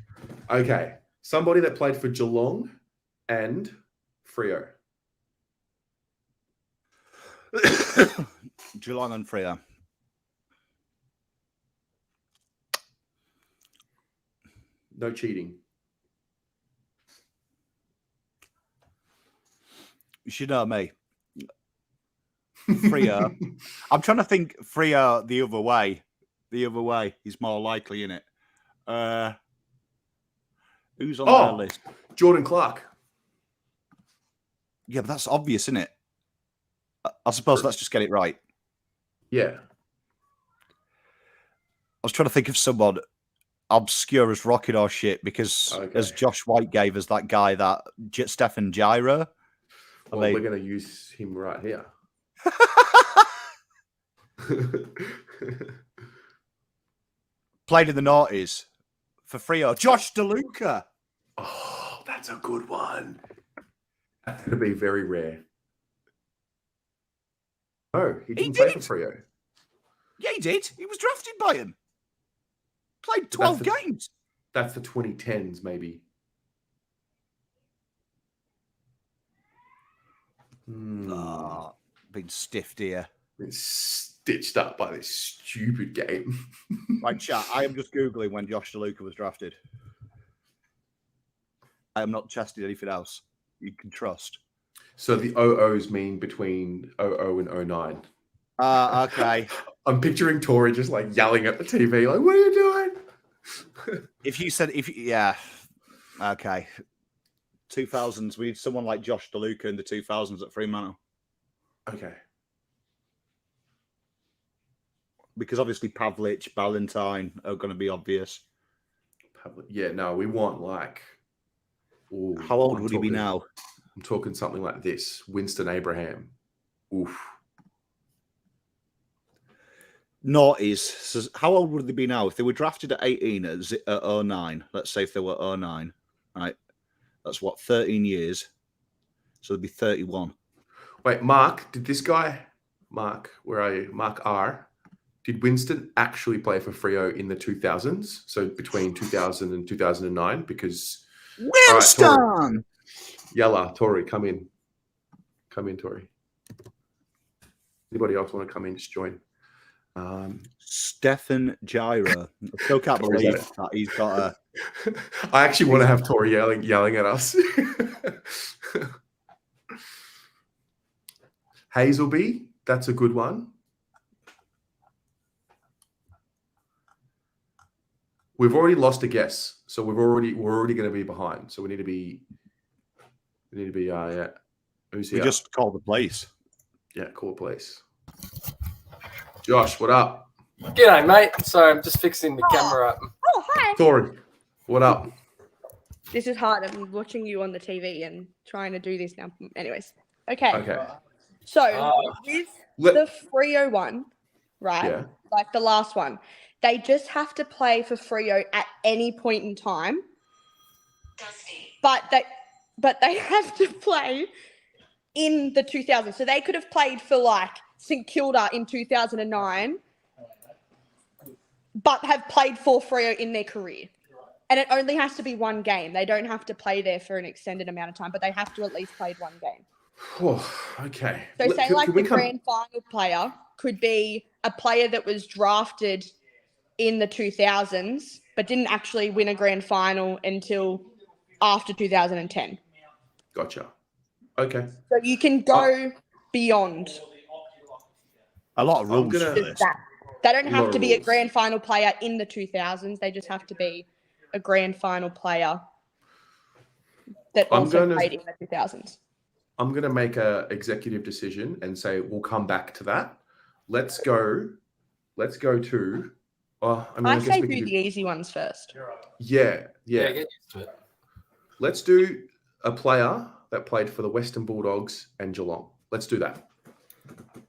[SPEAKER 1] Okay. Somebody that played for Geelong and Freo.
[SPEAKER 2] Geelong and Freo.
[SPEAKER 1] No cheating.
[SPEAKER 2] You should know me. Freo. I'm trying to think Freo the other way. The other way is more likely, isn't it? Who's on their list?
[SPEAKER 1] Jordan Clark.
[SPEAKER 2] Yeah, but that's obvious, isn't it? I suppose let's just get it right.
[SPEAKER 1] Yeah.
[SPEAKER 2] I was trying to think of someone obscure as rocket or shit because as Josh White gave us that guy, that Stefan Gyro.
[SPEAKER 1] Well, we're going to use him right here.
[SPEAKER 2] Played in the noughties for Freo. Josh DeLuca.
[SPEAKER 1] Oh, that's a good one. That's going to be very rare. Oh, he didn't play for Freo.
[SPEAKER 2] Yeah, he did. He was drafted by him. Played 12 games.
[SPEAKER 1] That's the 2010s, maybe.
[SPEAKER 2] Been stiffed here.
[SPEAKER 1] Been stitched up by this stupid game.
[SPEAKER 2] Right, chat. I am just Googling when Josh DeLuca was drafted. I am not testing anything else. You can trust.
[SPEAKER 1] So the 00s mean between 00 and 09.
[SPEAKER 2] Okay.
[SPEAKER 1] I'm picturing Tori just like yelling at the TV, like, what are you doing?
[SPEAKER 2] Yeah. Okay. 2000s, we need someone like Josh DeLuca in the 2000s at Fremantle.
[SPEAKER 1] Okay.
[SPEAKER 2] Because obviously Pavlich, Ballantyne are going to be obvious.
[SPEAKER 1] Yeah, no, we want like... Ooh,
[SPEAKER 2] how old would he be now?
[SPEAKER 1] I'm talking something like this. Winston Abraham. Oof.
[SPEAKER 2] Noughties. So how old would they be now? If they were drafted at 18 at 09, let's say if they were 09, right? That's what, 13 years. So they'd be 31.
[SPEAKER 1] Wait, Mark, did this guy, Mark, where are you? Mark R. Did Winston actually play for Freo in the 2000s? So between 2000 and 2009? Because...
[SPEAKER 2] Winston!
[SPEAKER 1] Right, Yella, Tori, come in. Come in, Tori. Anybody else want to come in? Just join.
[SPEAKER 2] Stefan Gyra. I still can't believe that he's got a...
[SPEAKER 1] I actually want to have Tori yelling at us. Hazelby, that's a good one. We've already lost a guess, so we're already going to be behind. So we need to be yeah. Who's here?
[SPEAKER 2] We just call the place.
[SPEAKER 1] Yeah, call the place. Josh, what up?
[SPEAKER 3] G'day, mate. Sorry, I'm just fixing the camera up.
[SPEAKER 4] Oh, hi.
[SPEAKER 1] Tori, what up?
[SPEAKER 4] This is hard. I'm watching you on the TV and trying to do this now. Anyways, okay.
[SPEAKER 1] Okay.
[SPEAKER 4] So with the Freo one, right?
[SPEAKER 1] Yeah.
[SPEAKER 4] Like the last one, they just have to play for Freo at any point in time. But they have to play in the 2000s. So they could have played for like St Kilda in 2009, but have played for Freo in their career. And it only has to be one game. They don't have to play there for an extended amount of time, but they have to at least play one game.
[SPEAKER 1] Oh, okay.
[SPEAKER 4] So say like the grand final player could be a player that was drafted in the 2000s, but didn't actually win a grand final until after 2010.
[SPEAKER 1] Gotcha. Okay.
[SPEAKER 4] So you can go beyond.
[SPEAKER 2] A lot of rules for this.
[SPEAKER 4] They don't have to be a grand final player in the 2000s. They just have to be a grand final player that also played in the 2000s.
[SPEAKER 1] I'm going to make an executive decision and say we'll come back to that. Let's go to...
[SPEAKER 4] I say do the easy ones first.
[SPEAKER 1] Yeah.
[SPEAKER 3] Get used to it.
[SPEAKER 1] Let's do a player that played for the Western Bulldogs and Geelong. Let's do that.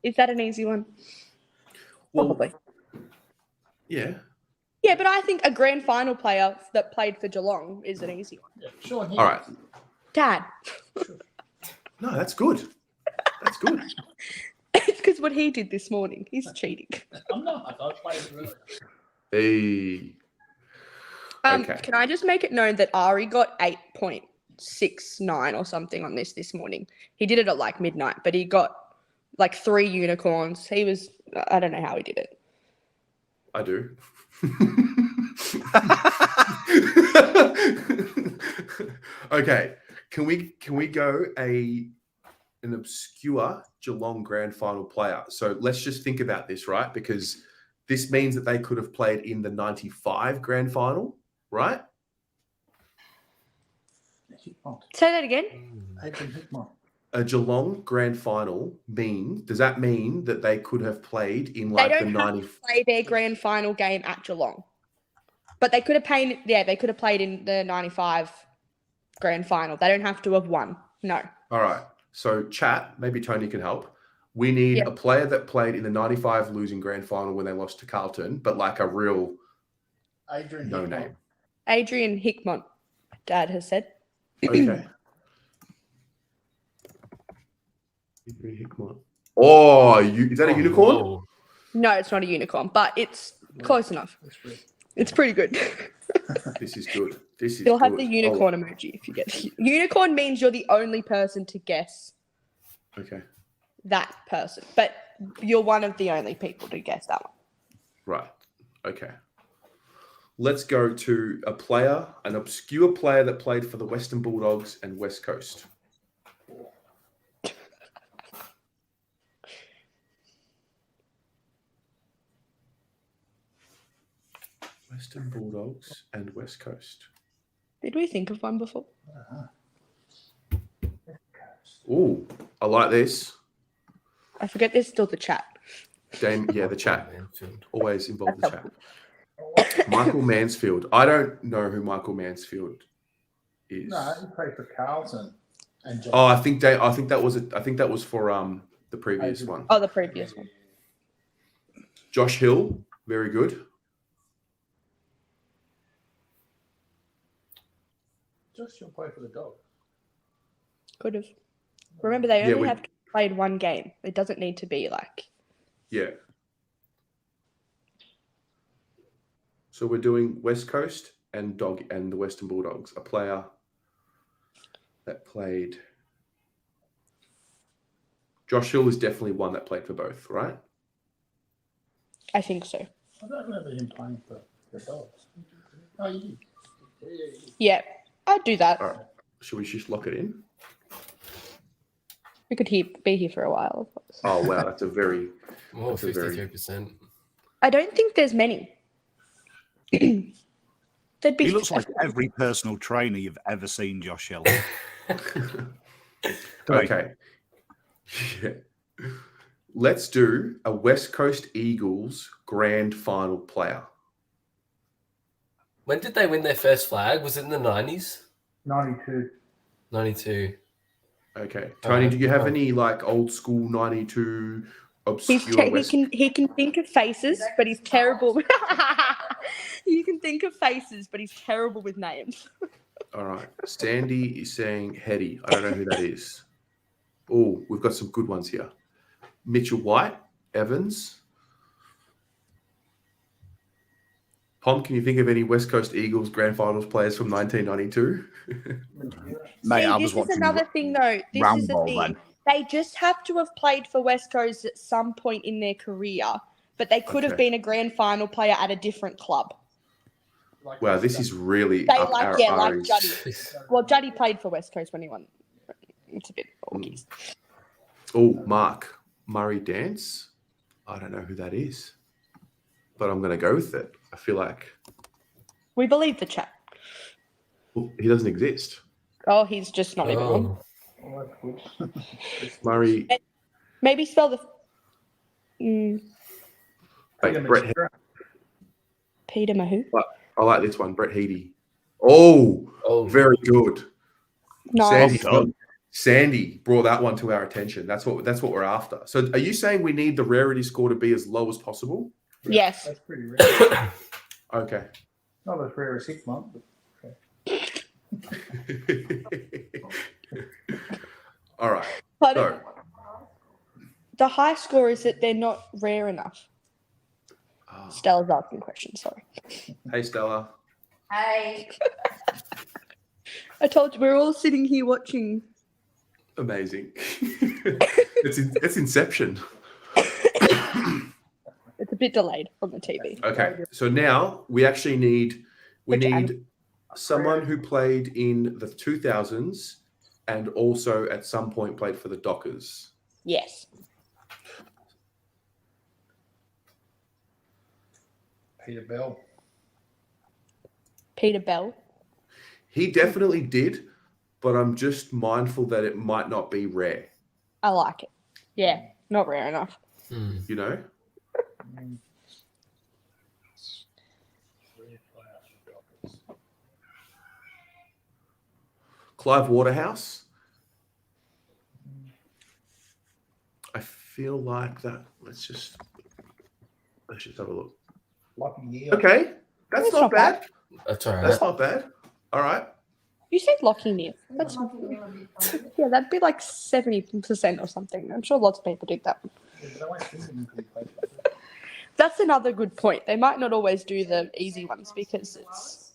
[SPEAKER 4] Is that an easy one? Probably.
[SPEAKER 1] Yeah.
[SPEAKER 4] Yeah, but I think a grand final player that played for Geelong is an easy one.
[SPEAKER 3] Yeah, sure.
[SPEAKER 1] All right.
[SPEAKER 4] Dad.
[SPEAKER 1] No, that's good. That's good.
[SPEAKER 4] It's because what he did this morning. He's cheating.
[SPEAKER 3] I'm not. I played really.
[SPEAKER 1] Hey. Okay.
[SPEAKER 4] Can I just make it known that Ari got 8.69 or something on this morning? He did it at like midnight, but he got like 3 unicorns. I don't know how he did it.
[SPEAKER 1] I do. Okay. Can we go an obscure Geelong grand final player? So let's just think about this, right? Because this means that they could have played in the 95 grand final, right?
[SPEAKER 4] Say that again.
[SPEAKER 1] A Geelong grand final does that mean that they could have played in like the 90? They don't have to
[SPEAKER 4] play their grand final game at Geelong. But they could have played in the 95 grand final. They don't have to have won. No. All
[SPEAKER 1] right. So chat, maybe Tony can help. We need a player that played in the 95 losing grand final when they lost to Carlton, but like a real
[SPEAKER 3] Adrian
[SPEAKER 1] no name.
[SPEAKER 4] Adrian Hickmott, Dad has said.
[SPEAKER 1] Okay. Oh, is that a unicorn?
[SPEAKER 3] Whoa.
[SPEAKER 4] No, it's not a unicorn, but it's close enough. It's pretty good.
[SPEAKER 1] This is good. This is
[SPEAKER 4] You'll
[SPEAKER 1] good.
[SPEAKER 4] have the unicorn emoji if you get the unicorn. Means you're the only person to guess
[SPEAKER 1] Oh, okay.
[SPEAKER 4] that person, but you're one of the only people to guess that one.
[SPEAKER 1] Right. Okay. Let's go to a player, an obscure player that played for the Western Bulldogs and West Coast. Western Bulldogs and West Coast.
[SPEAKER 4] Did we think of one before?
[SPEAKER 1] Ooh, I like this.
[SPEAKER 4] I forget there's still the chat.
[SPEAKER 1] The chat.
[SPEAKER 3] Mansfield.
[SPEAKER 1] Always involve the
[SPEAKER 4] That's
[SPEAKER 1] chat. Michael Mansfield. I don't know who Michael Mansfield is.
[SPEAKER 5] No, he played for Carlton and John.
[SPEAKER 1] Oh, I think that was for the previous one.
[SPEAKER 4] Oh, the previous one.
[SPEAKER 1] Josh Hill, very good.
[SPEAKER 5] Just you'll play for the Dogs.
[SPEAKER 4] Could have. Remember, they
[SPEAKER 1] Yeah,
[SPEAKER 4] only have played one game. It doesn't need to be like.
[SPEAKER 1] Yeah. So we're doing West Coast and the Western Bulldogs. A player that played. Josh Hill is definitely one that played for both, right?
[SPEAKER 4] I think so.
[SPEAKER 5] I don't remember him playing for the Dogs. Oh, you did.
[SPEAKER 4] Yeah, I'd do that.
[SPEAKER 1] All right. Should we just lock it in?
[SPEAKER 4] We could be here for a while. Of course.
[SPEAKER 1] Oh wow, that's a very.
[SPEAKER 3] Oh,
[SPEAKER 1] That's a very-
[SPEAKER 3] 53%.
[SPEAKER 4] I don't think there's many. There'd be.
[SPEAKER 2] He looks like every personal trainer you've ever seen, Josh Hill.
[SPEAKER 1] Okay. Yeah. Let's do a West Coast Eagles grand final player.
[SPEAKER 3] When did they win their first flag? Was it in the 90s?
[SPEAKER 5] 92.
[SPEAKER 3] 92.
[SPEAKER 1] Okay. Tony, do you have any like old school 92 obscure West?
[SPEAKER 4] He can think of faces, but he's terrible. You can think of faces, but he's terrible with names.
[SPEAKER 1] All right. Sandy is saying Hetty. I don't know who that is. Oh, we've got some good ones here. Mitchell White, Evans. Pom, can you think of any West Coast Eagles grand finals players from 1992?
[SPEAKER 2] Mate, I was
[SPEAKER 4] This is
[SPEAKER 2] watching
[SPEAKER 4] another thing, though. This
[SPEAKER 2] Round
[SPEAKER 4] is the
[SPEAKER 2] Ball
[SPEAKER 4] thing.
[SPEAKER 2] then.
[SPEAKER 4] They just have to have played for West Coast at some point in their career, but they could have
[SPEAKER 1] Okay.
[SPEAKER 4] been a grand final player at a different club.
[SPEAKER 1] Wow, this is really
[SPEAKER 4] They
[SPEAKER 1] up
[SPEAKER 4] like
[SPEAKER 1] our
[SPEAKER 4] like
[SPEAKER 1] R's.
[SPEAKER 4] Juddy. Well, Juddy played for West Coast when he won. It's a bit orgies.
[SPEAKER 1] Oh, Mark Murray Dance. I don't know who that is, but I'm going to go with it. I feel like
[SPEAKER 4] We believe the chat.
[SPEAKER 1] he doesn't exist.
[SPEAKER 4] Oh, he's just not even on.
[SPEAKER 3] Oh,
[SPEAKER 5] Oh, that's good.
[SPEAKER 1] Murray.
[SPEAKER 4] Maybe spell the
[SPEAKER 1] Wait, Brett.
[SPEAKER 4] Peter Mahu.
[SPEAKER 1] I like this one, Brett Heady. Oh,
[SPEAKER 3] oh,
[SPEAKER 1] very good.
[SPEAKER 4] Nice.
[SPEAKER 1] Sandy brought that one to our attention. That's what we're after. So, are you saying we need the rarity score to be as low as possible?
[SPEAKER 4] Yes.
[SPEAKER 5] That's pretty rare.
[SPEAKER 1] Okay.
[SPEAKER 5] Not as rare as Hickman, but
[SPEAKER 1] All right.
[SPEAKER 4] But
[SPEAKER 1] So,
[SPEAKER 4] the high score is that they're not rare enough. Stella's asking questions. Sorry.
[SPEAKER 1] hey Stella.
[SPEAKER 4] Hey. I told you we're all sitting here watching.
[SPEAKER 1] Amazing. it's Inception.
[SPEAKER 4] It's a bit delayed from the TV.
[SPEAKER 1] Okay, so now we actually need
[SPEAKER 4] Which
[SPEAKER 1] someone who played in the 2000s and also at some point played for the Dockers.
[SPEAKER 4] Yes.
[SPEAKER 5] Peter Bell.
[SPEAKER 4] Peter Bell.
[SPEAKER 1] He definitely did, but I'm just mindful that it might not be rare.
[SPEAKER 4] I like it. Yeah, not rare enough.
[SPEAKER 1] You know? Clive Waterhouse. I feel like that. Let's just have a look.
[SPEAKER 5] Lucky year.
[SPEAKER 1] Okay, that's not bad.
[SPEAKER 3] that's all right.
[SPEAKER 1] That's not bad. All right.
[SPEAKER 4] You said Lockie Neal. That's yeah, that'd be like 70% or something. I'm sure lots of people did that. That's another good point. They might not always do the easy ones because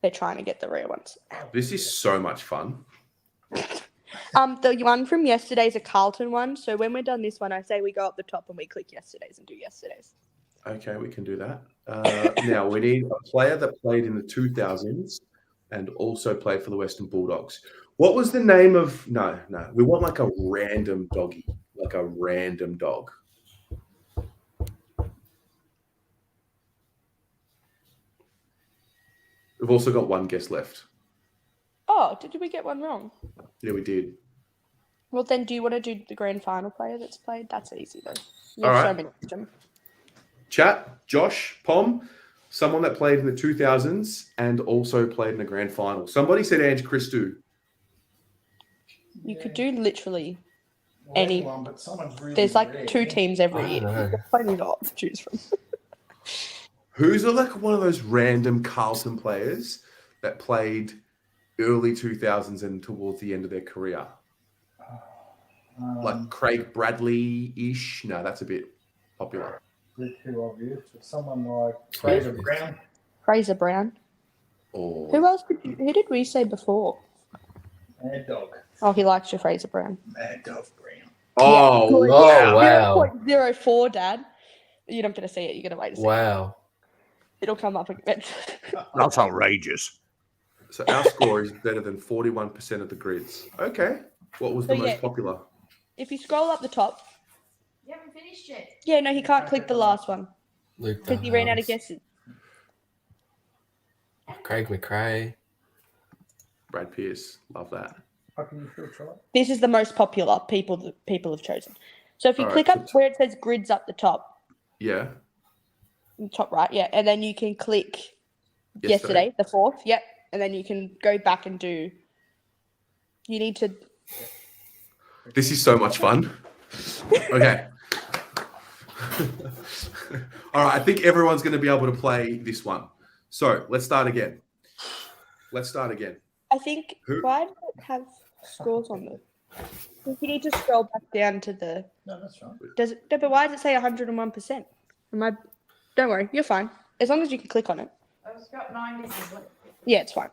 [SPEAKER 4] they're trying to get the rare ones.
[SPEAKER 1] This is so much fun.
[SPEAKER 4] The one from yesterday's a Carlton one. So when we're done this one, I say we go up the top and we click yesterday's and do yesterday's.
[SPEAKER 1] Okay, we can do that. Now, we need a player that played in the 2000s and also played for the Western Bulldogs. What was the name of... No. We want like a random doggy. Like a random dog. We've also got one guess left.
[SPEAKER 4] Oh, did we get one wrong?
[SPEAKER 1] Yeah, we did.
[SPEAKER 4] Well, then do you want to do the grand final player that's played? That's easy, though. You
[SPEAKER 1] All
[SPEAKER 4] have
[SPEAKER 1] right.
[SPEAKER 4] so many of them.
[SPEAKER 1] Chat, Josh, Pom, someone that played in the 2000s and also played in a grand final. Somebody said Ange Christou.
[SPEAKER 4] You could do literally any.
[SPEAKER 5] One, but someone's really
[SPEAKER 4] There's like
[SPEAKER 5] rare.
[SPEAKER 4] 2 teams every
[SPEAKER 3] I
[SPEAKER 4] year.
[SPEAKER 3] don't know.
[SPEAKER 4] There's plenty not to choose from.
[SPEAKER 1] Who's like one of those random Carlton players that played early 2000s and towards the end of their career? Like Craig Bradley-ish? No, that's a bit popular.
[SPEAKER 5] Bit too obvious. But someone like Fraser Brown.
[SPEAKER 4] Fraser Brown.
[SPEAKER 1] Or
[SPEAKER 4] Who else who did we say before?
[SPEAKER 5] Mad Dog.
[SPEAKER 4] Oh, he likes your Fraser Brown.
[SPEAKER 5] Mad Dog Brown.
[SPEAKER 1] Oh,
[SPEAKER 3] Oh, wow.
[SPEAKER 4] 0.04, Dad. You're not going to see it. You're going to wait a second.
[SPEAKER 3] Wow.
[SPEAKER 4] It'll come up again.
[SPEAKER 2] That's outrageous.
[SPEAKER 1] So our score is better than 41% of the grids. Okay. What was the
[SPEAKER 4] So,
[SPEAKER 1] most
[SPEAKER 4] yeah.
[SPEAKER 1] popular?
[SPEAKER 4] If you scroll up the top.
[SPEAKER 6] You haven't finished yet.
[SPEAKER 4] Yeah, no, he can't click the last one
[SPEAKER 3] Luke
[SPEAKER 4] because he ran out of
[SPEAKER 3] Dunhams.
[SPEAKER 4] guesses.
[SPEAKER 3] Craig McRae.
[SPEAKER 1] Brad Pierce. Love that.
[SPEAKER 5] How can you still try?
[SPEAKER 4] This is the most popular people have chosen. So if you
[SPEAKER 1] All
[SPEAKER 4] click
[SPEAKER 1] right,
[SPEAKER 4] up where it says grids up the top,
[SPEAKER 1] Yeah.
[SPEAKER 4] top right, yeah, and then you can click yesterday, the 4th, yep, and then you can go back and do. You need to.
[SPEAKER 1] This is so much fun. Okay. All right. I think everyone's going to be able to play this one. So let's start again.
[SPEAKER 4] I think
[SPEAKER 1] Who?
[SPEAKER 4] why does it have scores on them? I think you need to scroll back down to the.
[SPEAKER 5] No, that's right.
[SPEAKER 4] Does it? No, but why does it say 101%? Don't worry, you're fine. As long as you can click on it.
[SPEAKER 6] I've got 9 misses.
[SPEAKER 4] Yeah, it's fine.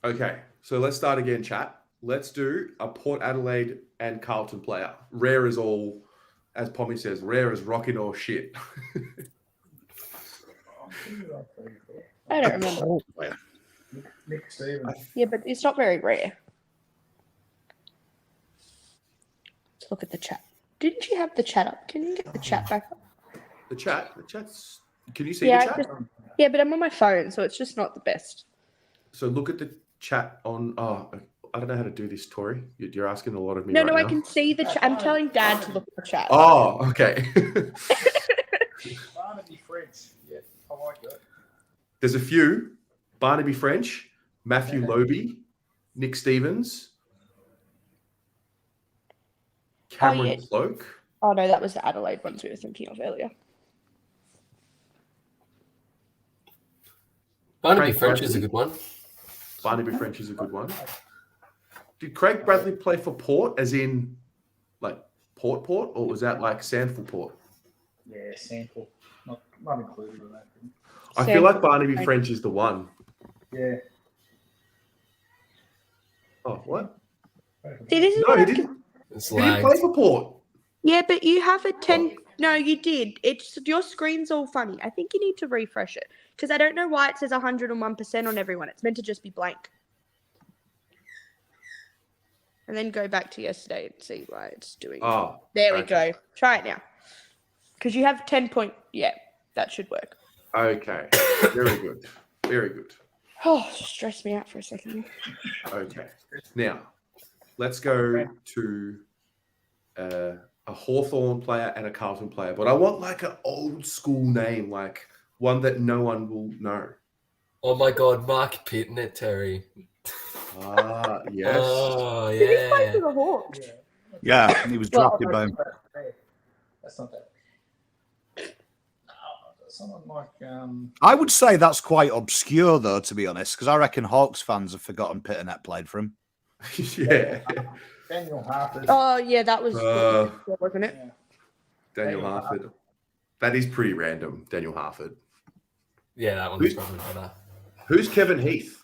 [SPEAKER 1] Okay. So let's start again, chat. Let's do a Port Adelaide and Carlton player. Rare is all, as Pommy says, rare as rocking or shit.
[SPEAKER 4] I don't remember.
[SPEAKER 5] Nick Stevens.
[SPEAKER 4] Yeah, but it's not very rare. Let's look at the chat. Didn't you have the chat up? Can you get the chat back up?
[SPEAKER 1] The chat's. Can you see
[SPEAKER 4] Yeah,
[SPEAKER 1] the chat?
[SPEAKER 4] Yeah, but I'm on my phone, so it's just not the best.
[SPEAKER 1] So look at the chat on. Oh, I don't know how to do this, Tori. You're asking a lot of me.
[SPEAKER 4] No,
[SPEAKER 1] right
[SPEAKER 4] no, I
[SPEAKER 1] now.
[SPEAKER 4] can see the chat. I'm telling Dad to look at the chat.
[SPEAKER 1] Oh, okay.
[SPEAKER 5] Barnaby French. Yeah, I like that.
[SPEAKER 1] There's a few. Barnaby French, Matthew Lobe, Nick Stevens, Cameron
[SPEAKER 4] yeah.
[SPEAKER 1] Cloak.
[SPEAKER 4] Oh no, that was the Adelaide ones we were thinking of earlier.
[SPEAKER 3] Barnaby
[SPEAKER 1] Craig
[SPEAKER 3] French is a
[SPEAKER 1] Bradley.
[SPEAKER 3] good one.
[SPEAKER 1] Barnaby French is a good one. Did Craig Bradley play for Port, as in like Port, or was that like Sandford Port?
[SPEAKER 5] Yeah, sample. Not included in that.
[SPEAKER 1] I feel like
[SPEAKER 4] Sandford.
[SPEAKER 1] Barnaby French is the one.
[SPEAKER 5] Yeah.
[SPEAKER 1] Oh, what?
[SPEAKER 4] See, this is
[SPEAKER 1] No,
[SPEAKER 4] what
[SPEAKER 1] he
[SPEAKER 4] I'm
[SPEAKER 1] didn't.
[SPEAKER 3] It's
[SPEAKER 1] He didn't play
[SPEAKER 3] lagged.
[SPEAKER 1] for Port.
[SPEAKER 4] Yeah, but you have a 10. No, you did. It's your screen's all funny. I think you need to refresh it because I don't know why it says 101% on everyone. It's meant to just be blank. And then go back to yesterday and see why it's doing.
[SPEAKER 1] Oh,
[SPEAKER 4] There we
[SPEAKER 1] okay.
[SPEAKER 4] go. Try it now. Because you have 10 point. Yeah, that should work.
[SPEAKER 1] Okay. Very good. Very good.
[SPEAKER 4] Oh, stressed me out for a second.
[SPEAKER 1] Okay. Now, let's go to a Hawthorn player and a Carlton player. But I want like an old school name, like one that no one will know.
[SPEAKER 3] Oh my God, Mark Pitnet, Terry.
[SPEAKER 1] Ah, yes.
[SPEAKER 3] Oh,
[SPEAKER 4] Did he play
[SPEAKER 3] yeah.
[SPEAKER 4] for the Hawks?
[SPEAKER 5] Yeah.
[SPEAKER 2] Yeah, he was drafted by him.
[SPEAKER 5] That's not that. someone like
[SPEAKER 2] I would say that's quite obscure, though, to be honest, because I reckon Hawks fans have forgotten Pitternet played for him.
[SPEAKER 1] Yeah.
[SPEAKER 5] Daniel Harper.
[SPEAKER 4] Oh yeah, that was wasn't it?
[SPEAKER 5] Yeah.
[SPEAKER 1] Daniel Harford. That is pretty random, Daniel Harford.
[SPEAKER 3] Yeah, that one's probably better.
[SPEAKER 1] Who's Kevin Heath?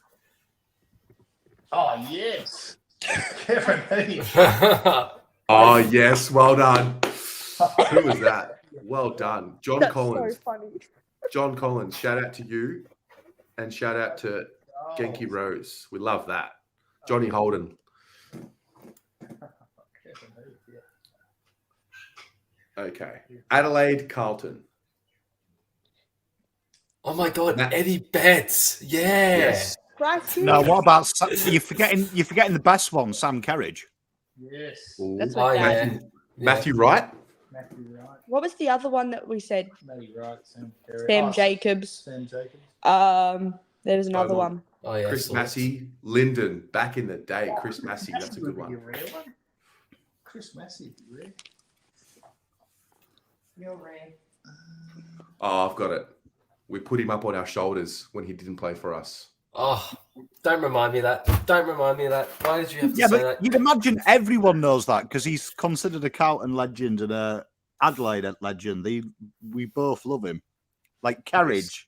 [SPEAKER 5] Oh yes, Kevin Heath.
[SPEAKER 1] Oh, yes. Well done. Who was that? Well done. John
[SPEAKER 4] That's
[SPEAKER 1] Collins.
[SPEAKER 4] so funny.
[SPEAKER 1] John Collins, shout out to you and shout out to Genki Rose. We love that. Johnny Holden.
[SPEAKER 5] Kevin Heath, yeah.
[SPEAKER 1] Okay. Adelaide Carlton.
[SPEAKER 3] Oh my God,
[SPEAKER 1] Matt-
[SPEAKER 3] Eddie Betts. Yeah.
[SPEAKER 1] Yes.
[SPEAKER 4] Right.
[SPEAKER 2] No, what about you're forgetting the best one, Sam Kerridge.
[SPEAKER 5] Yes.
[SPEAKER 1] Ooh.
[SPEAKER 4] That's
[SPEAKER 3] Oh,
[SPEAKER 4] what
[SPEAKER 3] yeah.
[SPEAKER 1] Matthew, Matthew Wright.
[SPEAKER 5] Matthew Wright.
[SPEAKER 4] What was the other one that we said?
[SPEAKER 5] Matty Wright. Sam Kerr.
[SPEAKER 4] Sam Jacobs.
[SPEAKER 5] Sam Jacobs.
[SPEAKER 4] There was another
[SPEAKER 1] Oh,
[SPEAKER 4] one.
[SPEAKER 3] Oh, yeah.
[SPEAKER 1] Chris
[SPEAKER 3] so
[SPEAKER 1] Massey. Lyndon. Back in the day. Chris Massey. That's a good
[SPEAKER 5] Would be
[SPEAKER 1] one.
[SPEAKER 5] a rare one. Chris Massey would be rare.
[SPEAKER 6] You're rare.
[SPEAKER 1] Oh, I've got it. We put him up on our shoulders when he didn't play for us.
[SPEAKER 3] Oh, don't remind me of that. Don't remind me of that. Why did you have to
[SPEAKER 2] Yeah,
[SPEAKER 3] say
[SPEAKER 2] but
[SPEAKER 3] that?
[SPEAKER 2] you'd imagine everyone knows that because he's considered a Carlton legend and a Adelaide legend. We both love him. Like Kerridge.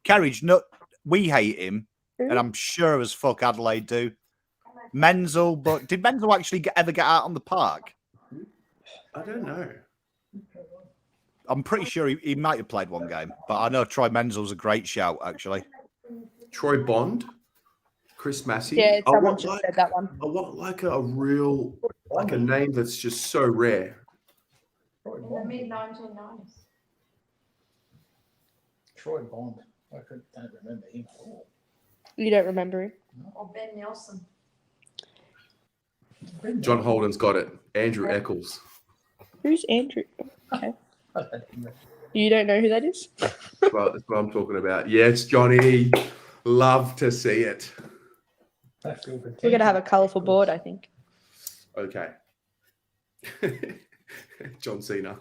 [SPEAKER 2] Kerridge, no, we hate him, and I'm sure as fuck Adelaide do. Menzel, but did Menzel actually ever get out on the park?
[SPEAKER 1] I don't know.
[SPEAKER 2] I'm pretty sure he might have played one game, but I know Troy Menzel's a great shout, actually.
[SPEAKER 1] Troy Bond. Chris Massey.
[SPEAKER 4] Yeah,
[SPEAKER 1] I
[SPEAKER 4] someone
[SPEAKER 1] want
[SPEAKER 4] just
[SPEAKER 1] like,
[SPEAKER 4] said that one.
[SPEAKER 1] I want like a real, like a name that's just so rare.
[SPEAKER 5] Troy
[SPEAKER 6] In the
[SPEAKER 5] Bond.
[SPEAKER 6] mid-1990s.
[SPEAKER 5] Troy Bond. I don't remember him at all.
[SPEAKER 4] You don't remember him?
[SPEAKER 6] Or Ben Nelson.
[SPEAKER 1] John Holden's got it. Andrew Eccles.
[SPEAKER 4] Who's Andrew?
[SPEAKER 5] I don't remember.
[SPEAKER 4] You don't know who that is?
[SPEAKER 1] Well, that's what I'm talking about. Yes, Johnny. Love to see it.
[SPEAKER 4] We're gonna have a colourful board, I think.
[SPEAKER 1] Okay. John Cena.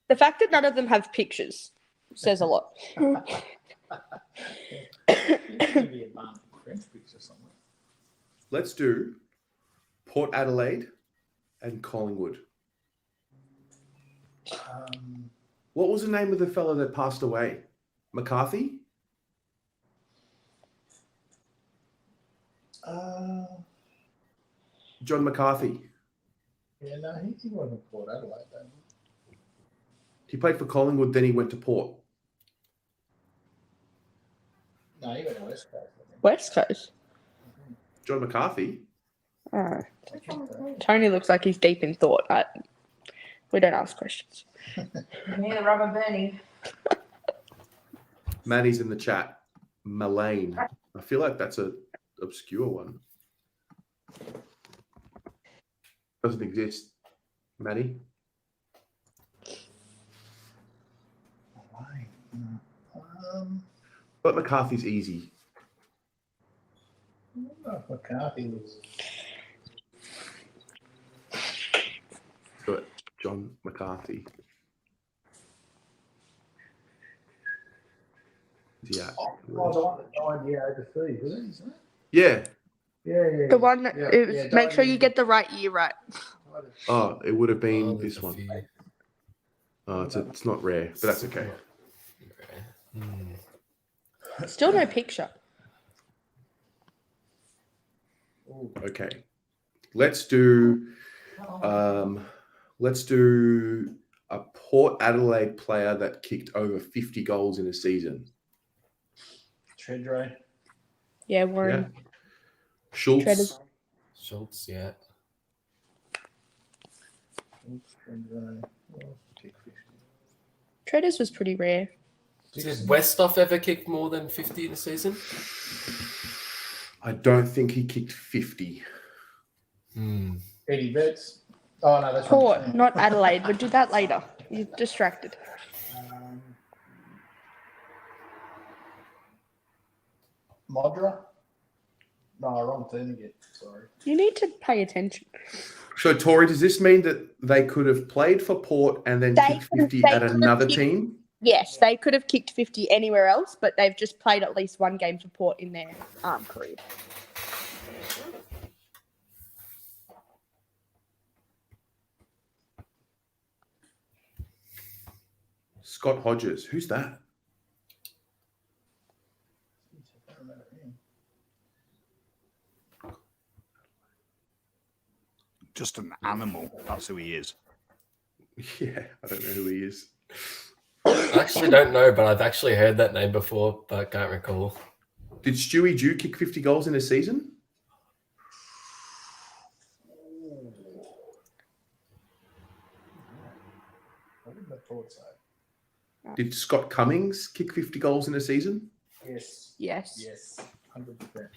[SPEAKER 4] The fact that none of them have pictures says a lot.
[SPEAKER 5] Maybe a man French picture somewhere.
[SPEAKER 1] Let's do Port Adelaide and Collingwood. What was the name of the fellow that passed away? McCarthy? John McCarthy.
[SPEAKER 5] Yeah, no, he wasn't Port Adelaide, though.
[SPEAKER 1] He played for Collingwood, then he went to Port.
[SPEAKER 5] No, he went to West Coast, I think.
[SPEAKER 4] West Coast.
[SPEAKER 1] John McCarthy?
[SPEAKER 4] Oh. Tony looks like he's deep in thought. We don't ask questions.
[SPEAKER 6] Near the rubber burning.
[SPEAKER 1] Manny's in the chat. Mullane. I feel like that's a obscure one. Doesn't exist. Manny? But McCarthy's easy.
[SPEAKER 5] Oh, McCarthy was.
[SPEAKER 1] But John McCarthy. Yeah.
[SPEAKER 5] Oh, the one that died overseas, isn't it?
[SPEAKER 1] Yeah.
[SPEAKER 5] Yeah.
[SPEAKER 4] The one that
[SPEAKER 5] Yeah,
[SPEAKER 4] make sure you get the right year right.
[SPEAKER 1] Oh, it would have been
[SPEAKER 3] Oh, there's
[SPEAKER 1] this
[SPEAKER 3] a
[SPEAKER 1] one.
[SPEAKER 3] few.
[SPEAKER 1] Oh, it's not rare, but that's okay.
[SPEAKER 4] Still no picture.
[SPEAKER 1] Okay. Let's do a Port Adelaide player that kicked over 50 goals in a season.
[SPEAKER 5] Treadray.
[SPEAKER 4] Yeah, Warren.
[SPEAKER 1] Schultz.
[SPEAKER 4] Treaders.
[SPEAKER 3] Schultz, yeah.
[SPEAKER 5] Treadray.
[SPEAKER 4] Treaders was pretty rare.
[SPEAKER 3] Did Westhoff ever kick more than 50 in a season?
[SPEAKER 1] I don't think he kicked 50.
[SPEAKER 5] Eddie Betts. Oh, no, that's
[SPEAKER 4] Port,
[SPEAKER 5] right.
[SPEAKER 4] not Adelaide. We'll do that later. You're distracted.
[SPEAKER 5] Modra? No, wrong team again. Sorry.
[SPEAKER 4] You need to pay attention.
[SPEAKER 1] So, Tori, does this mean that they could have played for Port and then
[SPEAKER 4] They
[SPEAKER 1] kicked
[SPEAKER 4] could-
[SPEAKER 1] 50
[SPEAKER 4] they
[SPEAKER 1] at
[SPEAKER 4] could have
[SPEAKER 1] another
[SPEAKER 4] kicked-
[SPEAKER 1] team?
[SPEAKER 4] Yes, they could have kicked 50 anywhere else, but they've just played at least one game for Port in their career.
[SPEAKER 1] Scott Hodges. Who's that?
[SPEAKER 5] I don't know him.
[SPEAKER 2] Just an animal. That's who he is.
[SPEAKER 1] Yeah, I don't know who he is.
[SPEAKER 3] I actually don't know, but I've actually heard that name before, but I can't recall.
[SPEAKER 1] Did Stewie Dew kick 50 goals in a season?
[SPEAKER 5] What did the thought say?
[SPEAKER 1] Did Scott Cummings kick 50 goals in a season?
[SPEAKER 5] Yes.
[SPEAKER 4] Yes.
[SPEAKER 5] Yes. 100%.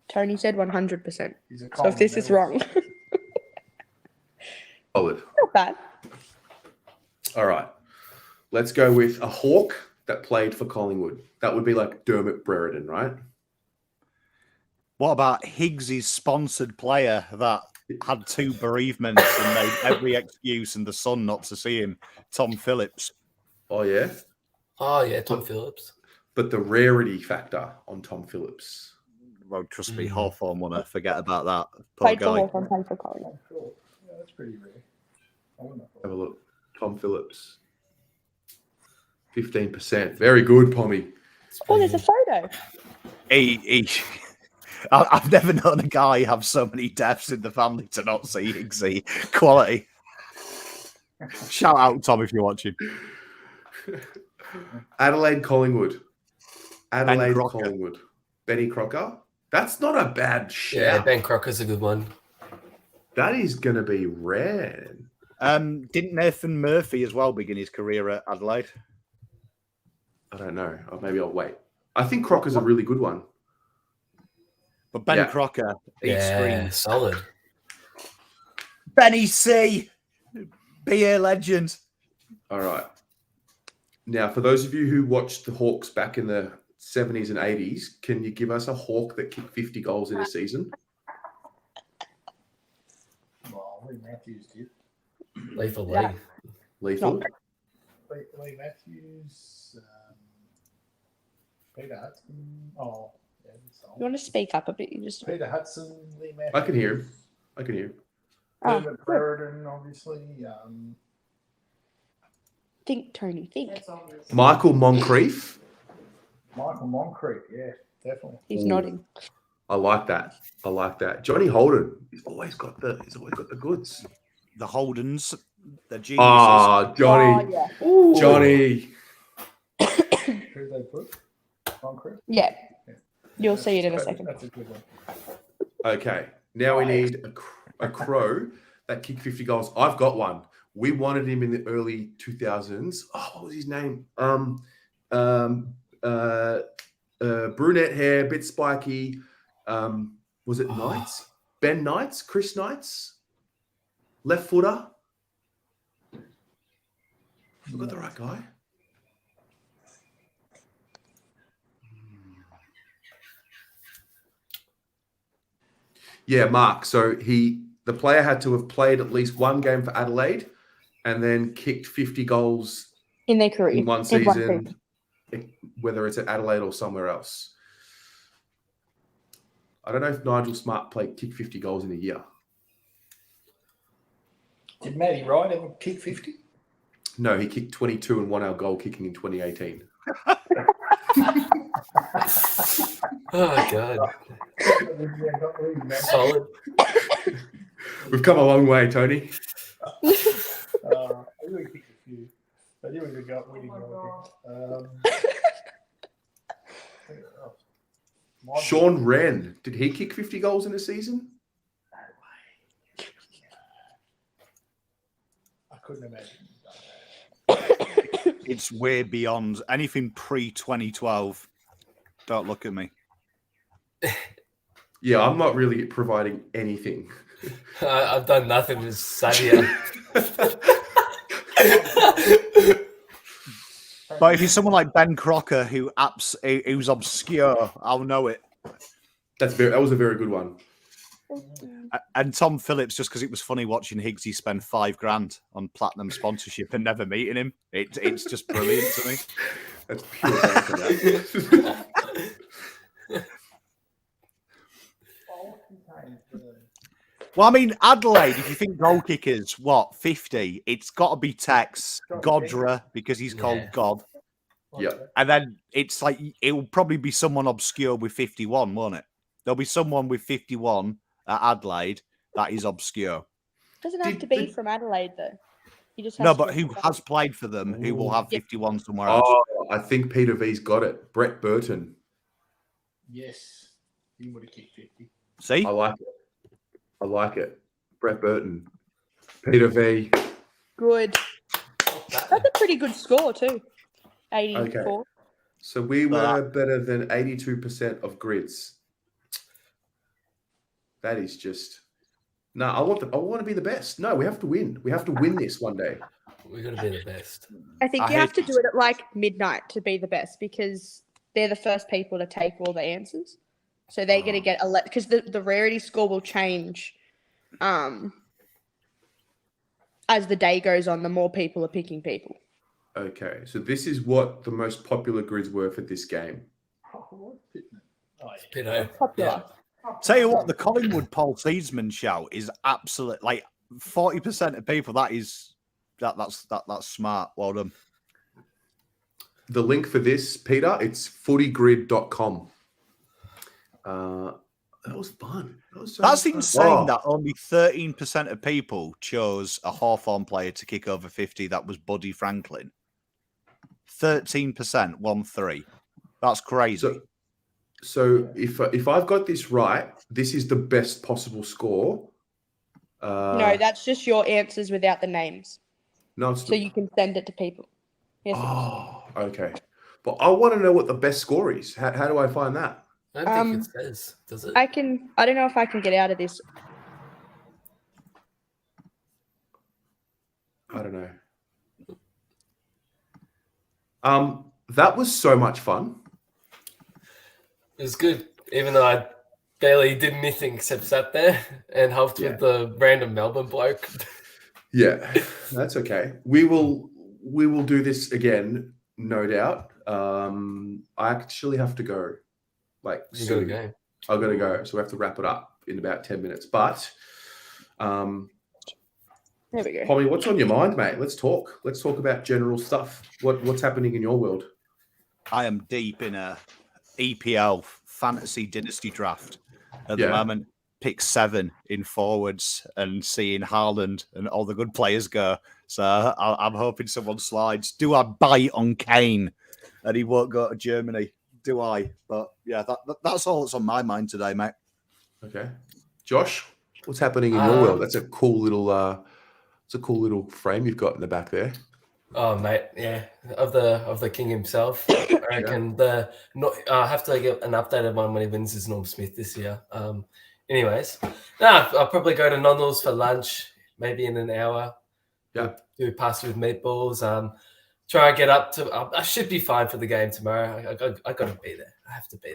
[SPEAKER 4] Tony said 100%.
[SPEAKER 5] He's a
[SPEAKER 4] So if this is wrong,
[SPEAKER 1] Solid.
[SPEAKER 4] not bad.
[SPEAKER 1] All right. Let's go with a Hawk that played for Collingwood. That would be like Dermot Brereton, right?
[SPEAKER 2] What about Higgs's sponsored player that had 2 bereavements and made every excuse in the sun not to see him? Tom Phillips.
[SPEAKER 1] Oh, yeah.
[SPEAKER 3] Oh, yeah, Tom Phillips.
[SPEAKER 1] But the rarity factor on Tom Phillips.
[SPEAKER 2] Well, trust me, Hawthorn want to forget about that. Poor
[SPEAKER 4] Played for
[SPEAKER 2] guy.
[SPEAKER 4] Hawthorn, played for Collingwood.
[SPEAKER 5] Oh, cool. Yeah, that's pretty rare. I wouldn't have
[SPEAKER 1] Have
[SPEAKER 5] thought.
[SPEAKER 1] a look. Tom Phillips. 15%. Very good, Pommy.
[SPEAKER 3] It's
[SPEAKER 4] Oh,
[SPEAKER 3] pretty
[SPEAKER 4] there's a photo.
[SPEAKER 2] I've never known a guy have so many deaths in the family to not see Higgsy. Quality. Shout out, Tom, if you're watching.
[SPEAKER 1] Adelaide Collingwood. Adelaide
[SPEAKER 2] Crocker.
[SPEAKER 1] Collingwood. Benny Crocker. That's not a bad
[SPEAKER 3] good.
[SPEAKER 1] shout.
[SPEAKER 3] Yeah, Ben Crocker's a good one.
[SPEAKER 1] That is going to be rare.
[SPEAKER 2] Didn't Nathan Murphy as well begin his career at Adelaide?
[SPEAKER 1] I don't know. Or maybe I'll wait. I think Crocker's a really good one.
[SPEAKER 2] But Ben
[SPEAKER 1] Yeah.
[SPEAKER 2] Crocker, he
[SPEAKER 3] Yeah,
[SPEAKER 2] screams.
[SPEAKER 3] solid.
[SPEAKER 2] Benny C. BA legend.
[SPEAKER 1] All right. Now, for those of you who watched the Hawks back in the 70s and 80s, can you give us a Hawk that kicked 50 goals in a season?
[SPEAKER 5] Well, Lee Matthews did.
[SPEAKER 3] Lethal
[SPEAKER 4] Yeah.
[SPEAKER 3] Lee.
[SPEAKER 1] Lethal?
[SPEAKER 5] Lee Matthews, Peter Hudson. Oh, yeah, that's
[SPEAKER 4] You
[SPEAKER 5] old.
[SPEAKER 4] want to speak up a bit? You just
[SPEAKER 5] Peter Hudson, Lee Matthews.
[SPEAKER 1] I can hear him. I can hear him.
[SPEAKER 4] Oh,
[SPEAKER 5] Dermot
[SPEAKER 4] good.
[SPEAKER 5] Brereton, obviously.
[SPEAKER 4] Think, Tony. Think.
[SPEAKER 6] That's obvious.
[SPEAKER 1] Michael Moncrief.
[SPEAKER 5] Michael Moncrief, yeah, definitely.
[SPEAKER 4] He's
[SPEAKER 1] Ooh.
[SPEAKER 4] nodding.
[SPEAKER 1] I like that. I like that. Johnny Holden. He's always got the goods.
[SPEAKER 2] The Holdens, the geniuses.
[SPEAKER 1] Ah, Johnny.
[SPEAKER 4] Oh, yeah.
[SPEAKER 1] Johnny.
[SPEAKER 5] Who they put? Moncrief?
[SPEAKER 4] Yeah.
[SPEAKER 5] Yeah.
[SPEAKER 4] You'll see it in a
[SPEAKER 5] That's-
[SPEAKER 4] second.
[SPEAKER 5] That's a good one.
[SPEAKER 1] Okay. Now we need a crow that kicked 50 goals. I've got one. We wanted him in the early 2000s. Oh, what was his name? Brunette hair, bit spiky. Was it Knights? Ben Knights? Chris Knights? Left footer? Have I got the right guy? Yeah, Mark. So the player had to have played at least one game for Adelaide and then kicked 50 goals
[SPEAKER 4] In their career.
[SPEAKER 1] in one
[SPEAKER 4] In
[SPEAKER 1] season, whether it's at Adelaide or somewhere else. I don't know if Nigel Smart kicked 50 goals in a year.
[SPEAKER 5] Did Matty Wright ever kick 50?
[SPEAKER 1] No, he kicked 22 and won our goal kicking in 2018.
[SPEAKER 3] Oh, God.
[SPEAKER 5] Yeah, got Lee Matthews.
[SPEAKER 3] Solid.
[SPEAKER 1] We've come a long way, Tony.
[SPEAKER 5] I really kicked a few. But he was a gut winning
[SPEAKER 6] Oh
[SPEAKER 5] goal.
[SPEAKER 1] Sean Wren, did he kick 50 goals in a season?
[SPEAKER 5] I couldn't imagine.
[SPEAKER 2] It's way beyond anything pre-2012. Don't look at me.
[SPEAKER 1] Yeah, I'm not really providing anything.
[SPEAKER 3] I've done nothing. Just sat here.
[SPEAKER 2] But if you're someone like Ben Crocker, who's obscure, I'll know it.
[SPEAKER 1] That was a very good one.
[SPEAKER 2] And Tom Phillips, just because it was funny watching Higgsy spend $5,000 on platinum sponsorship and never meeting him. It's just brilliant to me.
[SPEAKER 1] That's pure banter. That.
[SPEAKER 2] Well, I mean, Adelaide, if you think goal kickers, 50? It's got to be Tex, Godra, because he's called God.
[SPEAKER 1] Yep.
[SPEAKER 2] And then it's like, it'll probably be someone obscure with 51, won't it? There'll be someone with 51 at Adelaide that is obscure.
[SPEAKER 4] Doesn't have to be from Adelaide, though. He just has
[SPEAKER 2] No,
[SPEAKER 4] to
[SPEAKER 2] but
[SPEAKER 4] be
[SPEAKER 2] who
[SPEAKER 4] from
[SPEAKER 2] has played for them, who will have 51 somewhere else.
[SPEAKER 1] Oh, I think Peter V's got it. Brett Burton.
[SPEAKER 5] Yes. He would have kicked 50.
[SPEAKER 2] See?
[SPEAKER 1] I like it. I like it. Brett Burton. Peter V.
[SPEAKER 4] Good. That's a pretty good score, too. 84.
[SPEAKER 1] Okay. So we were better than 82% of grids. That is just... No, I want to be the best. No, we have to win. We have to win this one day.
[SPEAKER 3] We're going to be the best.
[SPEAKER 4] I think you have to do it at like midnight to be the best because they're the first people to take all the answers. So they're going to get because the rarity score will change as the day goes on, the more people are picking people.
[SPEAKER 1] Okay, so this is what the most popular grids were for this game.
[SPEAKER 4] Popular.
[SPEAKER 2] Tell you what, the Collingwood Paul Seedsman shout is absolute. Like 40% of people. That's smart. Well done.
[SPEAKER 1] The link for this, Peter, it's footygrid.com. That was fun.
[SPEAKER 2] That's insane that only 13% of people chose a Hawthorn player to kick over 50. That was Buddy Franklin. 13%, 1-3. That's crazy.
[SPEAKER 1] So if I've got this right, this is the best possible score.
[SPEAKER 4] No, that's just your answers without the names.
[SPEAKER 1] No, it's
[SPEAKER 4] so you can send it to people. Yes,
[SPEAKER 1] okay. But I want to know what the best score is. How do I find that?
[SPEAKER 3] I don't think it says, does it?
[SPEAKER 4] I don't know if I can get out of this.
[SPEAKER 1] I don't know. That was so much fun.
[SPEAKER 3] It was good, even though I barely did anything except sat there and helped with the random Melbourne bloke.
[SPEAKER 1] Yeah, that's okay. We will do this again, no doubt. I actually have to go.
[SPEAKER 3] You gotta go.
[SPEAKER 1] I've got to go, so we have to wrap it up in about 10 minutes. But
[SPEAKER 4] there we go.
[SPEAKER 1] Pommy, what's on your mind, mate? Let's talk. Let's talk about general stuff. What's happening in your world?
[SPEAKER 2] I am deep in a EPL fantasy dynasty draft at the moment. Pick 7 in forwards and seeing Haaland and all the good players go. So I'm hoping someone slides. Do I bite on Kane and he won't go to Germany? Do I? But yeah, that's all that's on my mind today, mate.
[SPEAKER 1] Okay, Josh, what's happening in your world? That's a cool little frame you've got in the back there.
[SPEAKER 3] Oh mate, yeah, of the king himself. I reckon I have to get an updated one when he wins his Norm Smith this year. Anyways, I'll probably go to Nonnel's for lunch, maybe in an hour.
[SPEAKER 1] Yeah,
[SPEAKER 3] do pasta with meatballs. Try and get up to. I should be fine for the game tomorrow. I got to be there. I have to be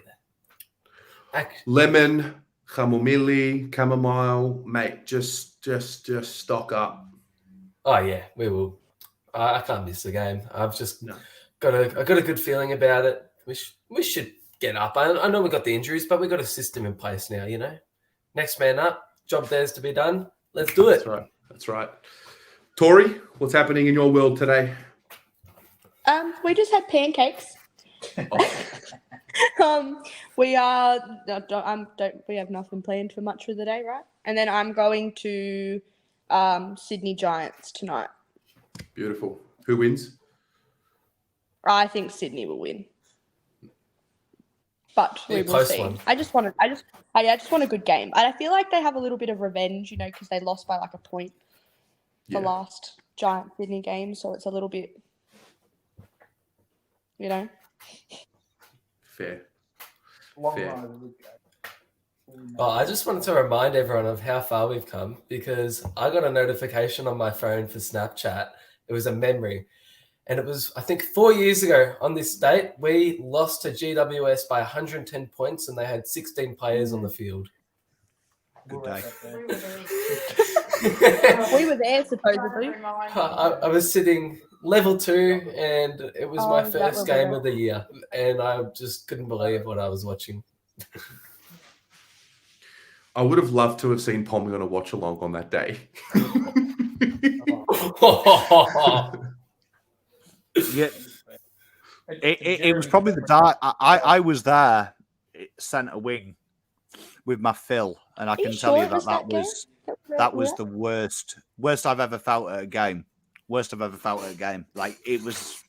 [SPEAKER 3] there.
[SPEAKER 1] Lemon, chamomile, mate. Just stock up.
[SPEAKER 3] Oh yeah, we will. I can't miss the game. I've just got a good feeling about it. We should get up. I know we got the injuries, but we got a system in place now. You know, next man up. Job there's to be done. Let's do it.
[SPEAKER 1] That's right. Tori, what's happening in your world today?
[SPEAKER 4] We just had pancakes. We have nothing planned for much for the day, right? And then I'm going to Sydney Giants tonight.
[SPEAKER 1] Beautiful. Who wins?
[SPEAKER 4] I think Sydney will win, but we will see.
[SPEAKER 3] One.
[SPEAKER 4] I just want a good game. And I feel like they have a little bit of revenge, because they lost by like a point the last Giant Sydney game, so it's a little bit,
[SPEAKER 1] Fair.
[SPEAKER 3] Oh, I just wanted to remind everyone of how far we've come because I got a notification on my phone for Snapchat. It was a memory. And it was, I think, 4 years ago on this date, we lost to GWS by 110 points and they had 16 players on the field.
[SPEAKER 2] good day.
[SPEAKER 4] We were there, supposedly.
[SPEAKER 3] I was sitting level 2, and it was my
[SPEAKER 4] Oh, that
[SPEAKER 3] first
[SPEAKER 4] was
[SPEAKER 3] game
[SPEAKER 4] it.
[SPEAKER 3] of the year, and I just couldn't believe what I was watching.
[SPEAKER 1] I would have loved to have seen Pommy on a watch along on that day.
[SPEAKER 2] Yeah, it was probably the dark. I was there, centre wing, with my Phil, and I can tell you that was the worst I've ever felt at a game. Worst I've ever felt at a game. Like it was.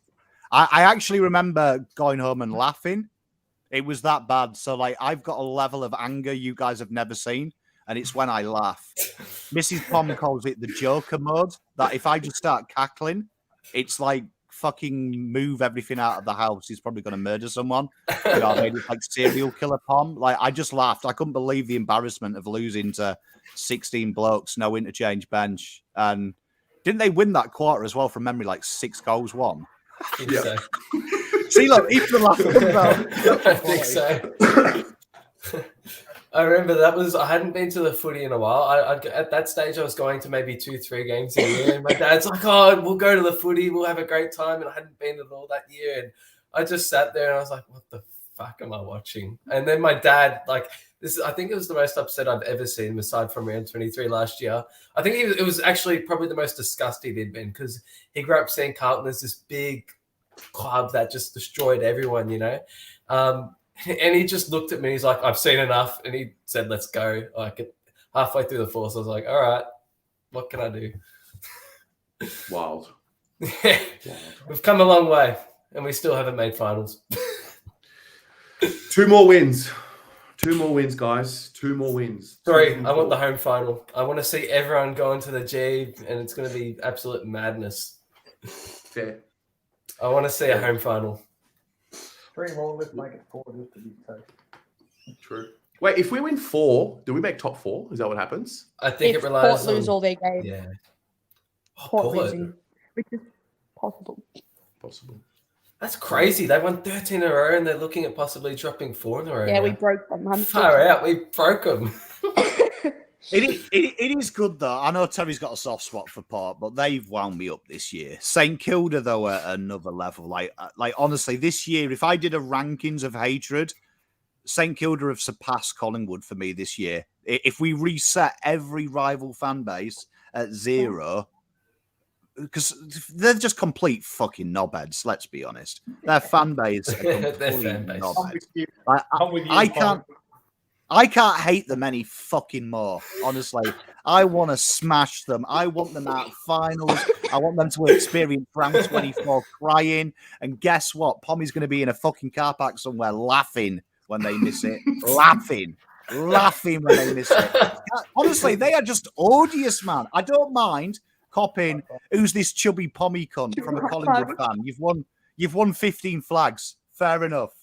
[SPEAKER 2] I actually remember going home and laughing. It was that bad. So like I've got a level of anger you guys have never seen, and it's when I laugh. Mrs. Pom calls it the Joker mode. That if I just start cackling, it's like fucking move everything out of the house. He's probably going to murder someone. You know what I mean? It's like serial killer Pom. Like I just laughed. I couldn't believe the embarrassment of losing to 16 blokes, no interchange bench, and didn't they win that quarter as well from memory? Like 6 goals won.
[SPEAKER 3] Yeah. So.
[SPEAKER 2] See, look, even laughing about.
[SPEAKER 3] I think so. I remember I hadn't been to the footy in a while. At that stage, I was going to maybe 2-3 games a year. And my dad's like, "Oh, we'll go to the footy. We'll have a great time." And I hadn't been at all that year. And I just sat there and I was like, "What the fuck am I watching?" And then my dad, like, I think it was the most upset I've ever seen him, aside from round 23 last year. I think it was actually probably the most disgusted he'd been, because he grew up seeing Carlton as this big club that just destroyed everyone, you know. And he just looked at me. He's like, "I've seen enough," and he said, "Let's go." Like halfway through the fourth, I was like, "All right, what can I do?"
[SPEAKER 1] Wild.
[SPEAKER 3] We've come a long way, and we still haven't made finals.
[SPEAKER 1] 2 more wins. 2 more wins, guys. 2 more wins.
[SPEAKER 3] Sorry, I want the home final. I want to see everyone go into the G, and it's going to be absolute madness.
[SPEAKER 1] Fair.
[SPEAKER 3] I want to see a home final.
[SPEAKER 5] 3 more, let's make it 4 just to be safe.
[SPEAKER 1] True. Wait, if we win 4, do we make top 4? Is that what happens?
[SPEAKER 3] I think
[SPEAKER 4] If
[SPEAKER 3] it relies
[SPEAKER 4] Port lose
[SPEAKER 3] on...
[SPEAKER 4] all their games.
[SPEAKER 3] Yeah.
[SPEAKER 4] Port losing, which is possible.
[SPEAKER 1] Possible.
[SPEAKER 3] That's crazy. They won 13 in a row, and they're looking at possibly dropping 4 in a row.
[SPEAKER 4] Yeah,
[SPEAKER 3] now.
[SPEAKER 4] we broke them. 100%.
[SPEAKER 3] Far out. We broke them.
[SPEAKER 2] It is good though. I know Terry's got a soft spot for Port, but they've wound me up this year. St Kilda though at another level. Like honestly, this year, if I did a rankings of hatred, St Kilda have surpassed Collingwood for me this year. If we reset every rival fan base at 0, because they're just complete fucking knobheads. Let's be honest. Their fan base are complete knobheads. I can't hate them any fucking more. Honestly, I want to smash them. I want them out of finals. I want them to experience round 24 crying. And guess what? Pommy's going to be in a fucking car park somewhere laughing when they miss it. laughing when they miss it. Honestly, they are just odious, man. I don't mind copying who's this chubby Pommy cunt from a Collingwood fan. You've won 15 flags. Fair enough.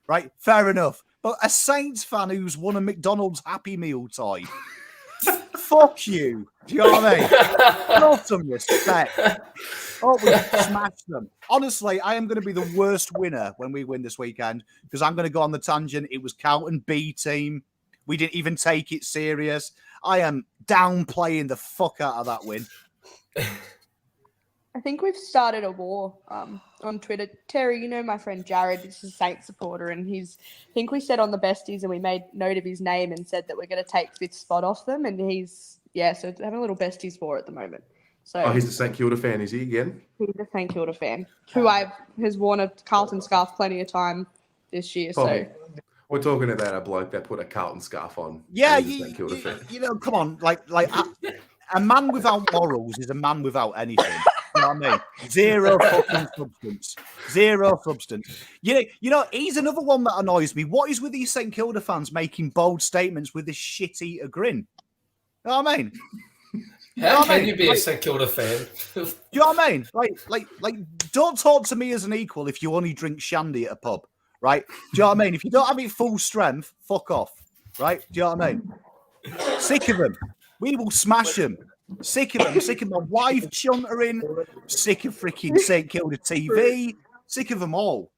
[SPEAKER 2] Right? Fair enough. But a Saints fan who's won a McDonald's Happy Meal toy. Fuck you. Do you know what I mean? Show some respect. Oh, we smashed them. Honestly, I am going to be the worst winner when we win this weekend, because I'm going to go on the tangent. It was Carlton B team. We didn't even take it serious. I am downplaying the fuck out of that win.
[SPEAKER 4] I think we've started a war on Twitter. Terry, you know my friend Jared is a Saints supporter, and I think we said on the besties, and we made note of his name and said that we're going to take 5th spot off them, and so having a little besties war at the moment. So
[SPEAKER 1] he's a St Kilda fan, is he again?
[SPEAKER 4] He's a St Kilda fan who has worn a Carlton scarf plenty of time this year.
[SPEAKER 1] Probably. So we're talking about a bloke that put a Carlton scarf on.
[SPEAKER 2] Yeah, you know, come on, like a man without morals is a man without anything. You know what I mean? Zero fucking substance. Zero substance. You know, he's another one that annoys me. What is with these St Kilda fans making bold statements with this shit-eater grin? You know what I mean?
[SPEAKER 3] How can you be a St Kilda fan?
[SPEAKER 2] Do you know what I mean? Like, don't talk to me as an equal if you only drink shandy at a pub, right? Do you know what I mean? If you don't have it full strength, fuck off, right? Do you know what I mean? Sick of them. We will smash them. Sick of them. Sick of my wife chuntering. Sick of freaking St Kilda TV. Sick of them all.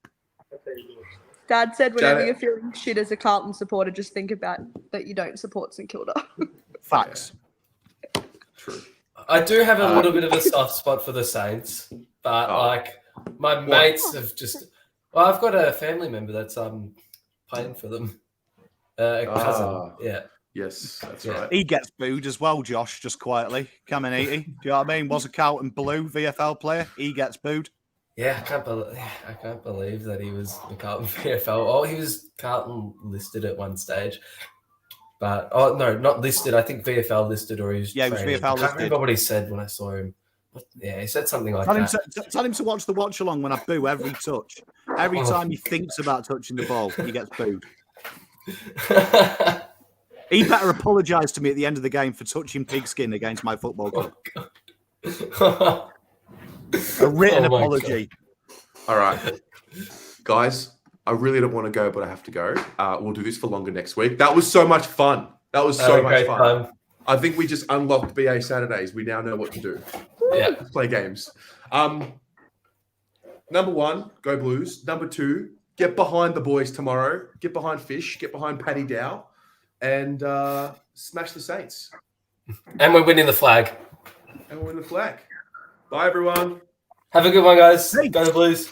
[SPEAKER 4] Dad said whenever
[SPEAKER 1] Janet.
[SPEAKER 4] you're feeling shit as a Carlton supporter, just think about that you don't support St Kilda.
[SPEAKER 2] Facts.
[SPEAKER 1] True.
[SPEAKER 3] I do have a little bit of a soft spot for the Saints, but like my mates have just. Well, I've got a family member that's playing for them. A cousin, yeah.
[SPEAKER 1] Yes, that's
[SPEAKER 3] Yeah.
[SPEAKER 1] right.
[SPEAKER 2] He gets booed as well, Josh, just quietly. Caminiti. Do you know what I mean? Was a Carlton Blue VFL player. He gets booed.
[SPEAKER 3] Yeah, I can't believe that he was the Carlton VFL. Oh, he was Carlton listed at one stage. But, no, not listed. I think VFL listed or he was
[SPEAKER 2] Yeah, he was
[SPEAKER 3] training.
[SPEAKER 2] VFL
[SPEAKER 3] I can't
[SPEAKER 2] listed.
[SPEAKER 3] remember what he said when I saw him. Yeah, he said something like
[SPEAKER 2] Tell him to watch the watch along when I boo every touch. Every time he thinks about touching the ball, he gets booed.
[SPEAKER 3] that.
[SPEAKER 2] He better apologise to me at the end of the game for touching pigskin against my football club. A written
[SPEAKER 3] Oh my
[SPEAKER 2] apology.
[SPEAKER 1] All right, guys. I really don't want to go, but I have to go. We'll do this for longer next week. That was so much fun. That was so much fun. I think we just unlocked BA Saturdays. We now know what to do.
[SPEAKER 3] Yeah.
[SPEAKER 1] Let's play games. Number 1, go Blues. Number 2, get behind the boys tomorrow. Get behind Fish. Get behind Paddy Dow. And smash the Saints.
[SPEAKER 3] And we're winning the flag.
[SPEAKER 1] And we'll win the flag. Bye, everyone.
[SPEAKER 3] Have a good one, guys.
[SPEAKER 2] Hey.
[SPEAKER 3] Go the Blues.